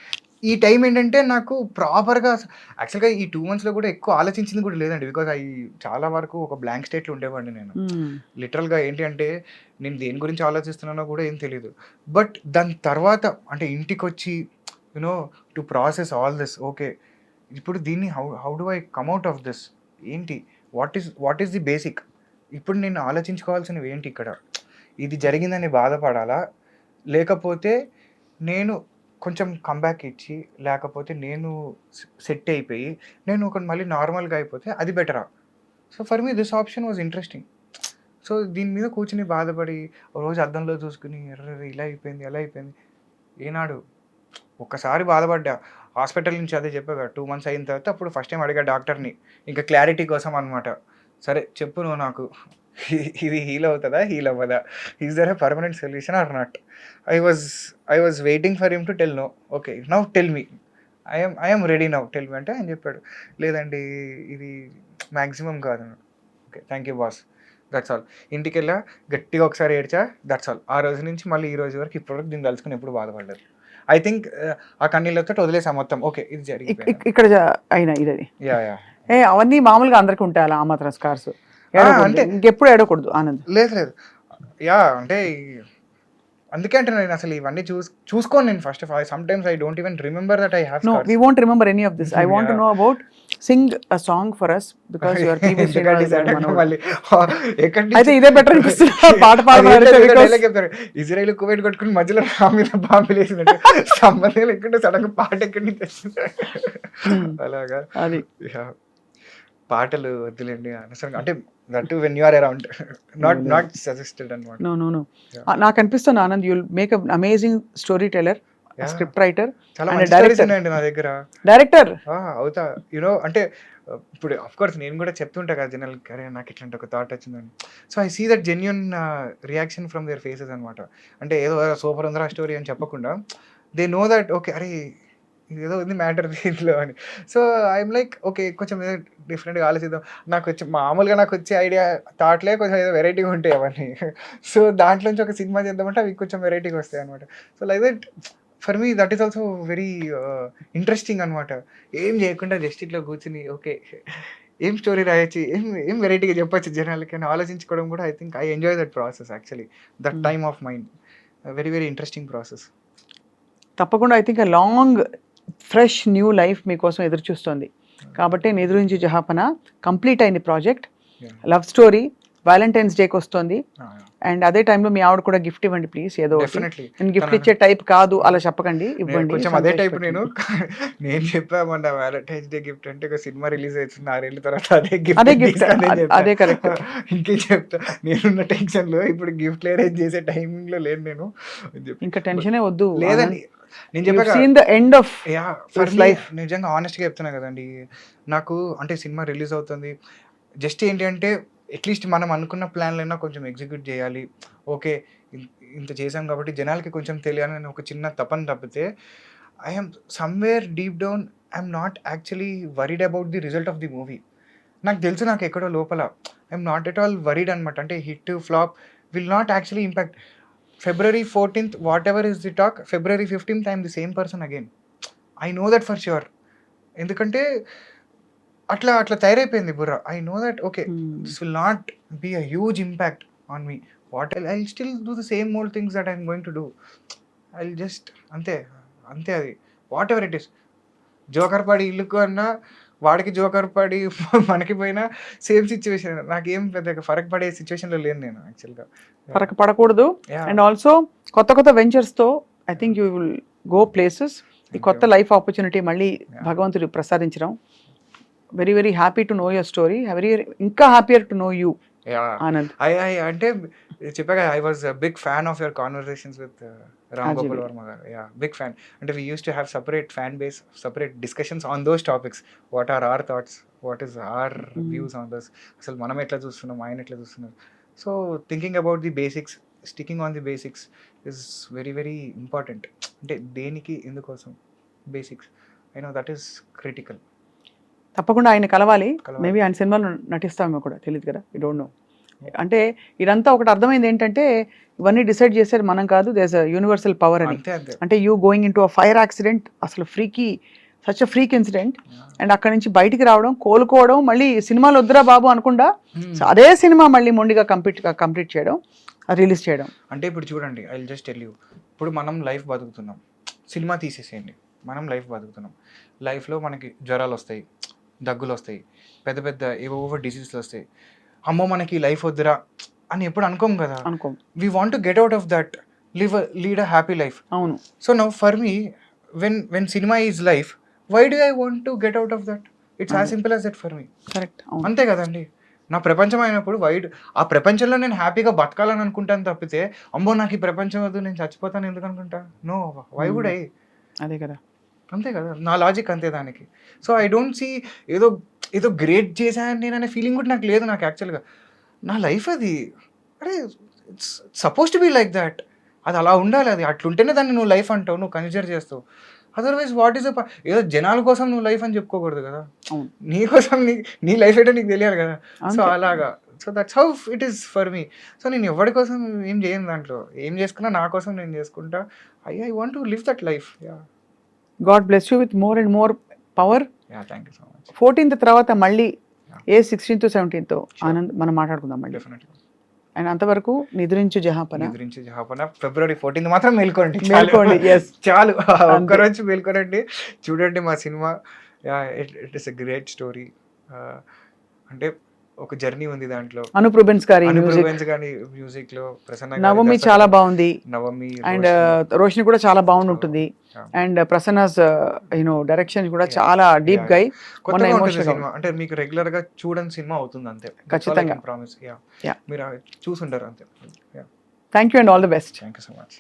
ఈ టైం ఏంటంటే నాకు ప్రాపర్గా యాక్చువల్గా ఈ 2 monthsలో కూడా ఎక్కువ ఆలోచించింది కూడా లేదండి. బికాజ్ చాలా వరకు ఒక బ్లాంక్ స్టేట్లో ఉండేవాడిని నేను. లిటరల్గా ఏంటి అంటే నేను దేని గురించి ఆలోచిస్తున్నానో కూడా ఏం తెలియదు. బట్ దాని తర్వాత అంటే ఇంటికి వచ్చి you know to process all this. Okay, ఇప్పుడు దీన్ని how do I come out of this? ఏంటి, వాట్ ఈస్ ది బేసిక్? ఇప్పుడు నేను ఆలోచించుకోవాల్సినవి ఏంటి ఇక్కడ? ఇది జరిగిందని బాధపడాలా, లేకపోతే నేను కొంచెం కంబ్యాక్ ఇచ్చి లేకపోతే నేను సెట్ అయిపోయి నేను ఒక మళ్ళీ నార్మల్గా అయిపోతే అది బెటరా? So for me this option was interesting. So దీని మీద కూర్చుని బాధపడి రోజు అద్దంలో చూసుకుని ఇలా అయిపోయింది అలా అయిపోయింది ఏనాడు ఒక్కసారి బాధపడ్డా. హాస్పిటల్ నుంచి అదే చెప్పాగా 2 months అయిన తర్వాత అప్పుడు ఫస్ట్ టైం అడిగా డాక్టర్ని, ఇంకా క్లారిటీ కోసం అనమాట. సరే చెప్పు నువ్వు నాకు, ఇది హీల్ అవుతుందా హీల్ అవ్వదా, is there a permanent solution or not? I was waiting for him to tell no. Okay, now tell me I'm ready now tell me అంటే ఆయన చెప్పాడు, లేదండి ఇది మ్యాక్సిమం కాదు. Okay thank you boss, that's all. ఇంటికి వెళ్ళా గట్టిగా ఒకసారి ఏడ్చా, దట్స్ ఆల్. ఆ రోజు నుంచి మళ్ళీ ఈ రోజు వరకు ఇప్పటివరకు దీన్ని తలుచుకుని ఎప్పుడు బాధపడలేదు. ఐ థింక్ ఆ కన్నీళ్ళతో వదిలేసా మొత్తం. ఓకే ఇది జరిగిపోయింది. ఇక్కడ అయినా ఇది యా యా అవన్నీ మామూలుగా అందరికి ఉంటాయి అలా ఆ మాత్రం స్కార్స్. అంటే ఇంకెప్పుడు ఏడకూడదు ఆనంద్. లేదు లేదు యా అంటే అందుకే అంటే నేను అసలు ఇవన్నీ చూసుకోను నేను. First of all some times I don't even remember that I have No, we won't remember any of this. I want to know about, sing a song for us because you are PV Srinivas and Manohar. మళ్ళీ అయితే ఇదే better అనిపిస్తుంది పాట పాడారు. Israel Kuwait కొట్టుకుని మధ్యలో నా మీద బాంబులు వేసినట్టు సంబంధం లేకుండా సడన్ గా పాట ఎక్కడి నుంచి వచ్చింది అలాగా. అది Yeah. పాటలు వద్దులేండి అనవసరంగా, అంటే that when you are around, not suggested అన్నమాట. No no no Yeah. నాకు అనిపిస్తుంది Anand you'll make an amazing story teller, Yeah. Script writer చాలా and a మంచి స్టోరీస్ director. ఉన్నాయండి నా దగ్గర. డైరెక్టర్. అవుతా యూనో అంటే ఇప్పుడు అఫ్ కోర్స్ నేను కూడా చెప్తుంటా కదా జనరల్కి, అరే నాకు ఇట్లాంటి ఒక థాట్ వచ్చిందని. So I see that genuine reaction from their faces అనమాట. అంటే ఏదో సూపర్ ఉందరా స్టోరీ అని చెప్పకుండా దే నో దట్ ఓకే అరే ఏదో ఉంది మ్యాటర్ దీంట్లో అని. సో ఐఎమ్ లైక్ ఓకే కొంచెం ఏదో డిఫరెంట్గా ఆలోచిద్దాం. మామూలుగా నాకు వచ్చే ఐడియా థాట్లే కొంచెం ఏదో వెరైటీగా ఉంటాయి అవన్నీ. సో దాంట్లోంచి ఒక సినిమా చేద్దామంటే అవి కొంచెం వెరైటీగా వస్తాయి అనమాట. So like that for me that is also very interesting అనమాట. ఏం చేయకుండా జస్ట్ ఇట్లా కూర్చుని ఓకే ఏం స్టోరీ రాయొచ్చు, ఏం వెరైటీగా చెప్పచ్చు జనాలకి అని ఆలోచించుకోవడం కూడా I think I enjoy that process actually, that time of mind. Very very interesting process. తప్పకుండా I think long fresh new life మీకోసం ఎదురు చూస్తుంది. కాబట్టి ఎదురించి జహాపన కంప్లీట్ అయింది project. Yeah. Love story Valentine's డేకి వస్తుంది. అండ్ అదే టైంలో మీ ఆవిడ కూడా గిఫ్ట్ ఇవ్వండి ప్లీజ్. ఏదో Definitely. నేను గిఫ్ట్ ఇచ్చే టైప్ కాదు అలా చెప్పకండి, ఇవ్వండి. కొంచెం అదే టైప్ నేను చెప్పామన్నా వ్యాలంటైన్స్ డే గిఫ్ట్ అంటే ఒక సినిమా రిలీజ్ అవుతుంది 6 ఏళ్ళ తర్వాత అదే అదే గిఫ్ట్ గిఫ్ట్ అదే కరెక్ట్. ఇంకేం చెప్తా, నేనున్న టెన్షన్ లో ఇప్పుడు గిఫ్ట్ అరేంజ్ చేసే టైమింగ్ లో లేదు నేను. ఇంకా టెన్షనే వద్దు. లేదండి నేను చెప్పాను seen the end of for life. Life. నిజంగా ఆనెస్ట్గా చెప్తున్నా కదండి, నాకు అంటే సినిమా రిలీజ్ అవుతుంది జస్ట్ ఏంటి అంటే అట్లీస్ట్ మనం అనుకున్న ప్లాన్లైనా కొంచెం ఎగ్జిక్యూట్ చేయాలి. ఓకే ఇంత చేసాం కాబట్టి జనాలకి కొంచెం తెలియాలని ఒక చిన్న తపన తప్పితే I'm somewhere deep down I'm not actually worried about the result of the movie. నాకు తెలుసు నాకు ఎక్కడో లోపల I'm not at all worried అనమాట. అంటే hit flop will not actually impact. February 14th whatever is the talk, February 15th I am the same person again. I know that for sure. ఎందుకంటే అట్లా తయారైపోయింది బుర్ర. I know that okay this will not be a huge impact on me. What I still do the same old things that I'm going to do. I just అంతే అది whatever it is. Joker పడి ఇల్లుకు అన్నా వాడికి joker పడి మనకి పోయినా same situation. నాకేం పెద్ద ఫరక్ పడే సిచ్యువేషన్లో లేను నేను యాక్చువల్గా. ఫరక్ పడకూడదు. అండ్ ఆల్సో కొత్త వెంచర్స్తో I think you will go places. ఈ కొత్త లైఫ్ ఆపర్చునిటీ మళ్ళీ భగవంతుడు ప్రసాదించడం. Very very happy to know your story. ఇంకా happier to know you Anand. అంటే చెప్పాక I was big fan of your conversations with Ram Gopal Varma garu. Big fan. అంటే we use to have separate fan base, separate discussions on those topics. What are our thoughts, what is our views on those, అసలు మనం ఎట్లా చూస్తున్నాం, ఆయన ఎట్లా చూస్తున్నారు. So thinking about the basics, sticking on the basics is very very important. అంటే దేనికి ఎందుకోసం basics I know that is critical. తప్పకుండా ఆయన కలవాలి. మేబీ ఆయన సినిమాలో నటిస్తామో కూడా తెలియదు కదా, యూ డోంట్ నో. అంటే ఇదంతా ఒకటి అర్థమైంది ఏంటంటే ఇవన్నీ డిసైడ్ చేసేది మనం కాదు, దేర్స్ అ యూనివర్సల్ పవర్ అని. అంటే you going in to a fire accident, అసలు such a freak incident, and అక్కడ నుంచి బయటికి రావడం, కోలుకోవడం, మళ్ళీ సినిమాలు వద్దురా బాబు అనకుండా అదే సినిమా మళ్ళీ మొండిగా కంప్లీట్ చేయడం, రిలీజ్ చేయడం. అంటే ఇప్పుడు చూడండి, I will just tell you, ఇప్పుడు మనం లైఫ్ బతుకుతున్నాం, సినిమా తీసేసేయండి, మనం లైఫ్ బతుకుతున్నాం. లైఫ్లో మనకి జ్వరాలు వస్తాయి, దగ్గులు వస్తాయి, పెద్ద పెద్ద ఏవో డిసీజెస్ వస్తాయి. అమ్మో మనకి లైఫ్ వద్దురా అని ఎప్పుడు అనుకోం కదా. We want to get out of that, lead a happy life. అవును. So now for me when cinema is life, why do I want to get out of that? It's as simple as that for me. Correct. అంతే కదండి. నా ప్రపంచం అయినప్పుడు ఆ ప్రపంచంలో నేను హ్యాపీగా బతకాలని అనుకుంటాను తప్పితే అమ్మో నాకు ఈ ప్రపంచం వద్దు నేను చచ్చిపోతాను ఎందుకు అనుకుంటా? No, why would I? అదే కదా. అంతే కదా, నా లాజిక్ అంతే దానికి. సో ఐ డోంట్ సీ ఏదో గ్రేట్ చేశాను నేను అనే ఫీలింగ్ కూడా నాకు లేదు. నాకు యాక్చువల్గా నా లైఫ్ అది, అరే it's suppose to be like that. అది అలా ఉండాలి, అది అట్లుంటేనే దాన్ని నువ్వు లైఫ్ అంటావు, నువ్వు కన్సిడర్ చేస్తావు. అదర్వైజ్ వాట్ ఈస్ ఏదో జనాల కోసం నువ్వు లైఫ్ అని చెప్పుకోకూడదు కదా, అవును. నీ కోసం నీ లైఫ్ ఏంటో నీకు తెలియాలి కదా. సో అంతే. అలాగా, so that's how it is for me. So నేను ఎవరి కోసం ఏం చేయను, దాంట్లో ఏం చేసుకున్నా నా కోసం నేను చేసుకుంటా. I want to live that life. God bless you with more and more power. Thank you so much. 14th తర్వాత మళ్ళీ ఏ 16th 17th ఆనంద్ మనం మాట్లాడుకుందాం మళ్ళీ. డెఫినెట్గా. అండ్ అంతవరకు నిద్రించి జహాపన గురించి చెప్పన February 14th మాత్రం మేల్కోండి. మేల్కోండి. Yes. చాలు ఒక్కరోజు మేల్కోనండి, చూడండి మా cinema. It is a great story. అంటే ఒక జర్నీ ఉంది దాంట్లో. అనూప్ రూబెన్స్ గారి మ్యూజిక్, కానీ మ్యూజిక్ లో ప్రసన్న గారి నవమి దర్శకత్వం, చాలా బాగుంది. నవమి అండ్ రోషిని కూడా చాలా బాగుంటుంది. అండ్ ప్రసన్నస్ డైరెక్షన్ కూడా చాలా డీప్ గా కొత్తగా ఉంటుంది ఎమోషనల్ సినిమా. అంటే మీకు రెగ్యులర్ గా చూడని సినిమా అవుతుంది అంతే. ఖచ్చితంగా. ప్రామిస్. Yeah. మీరు చూసుంటారు అంతే. Thank you and all the best. Thank you so much.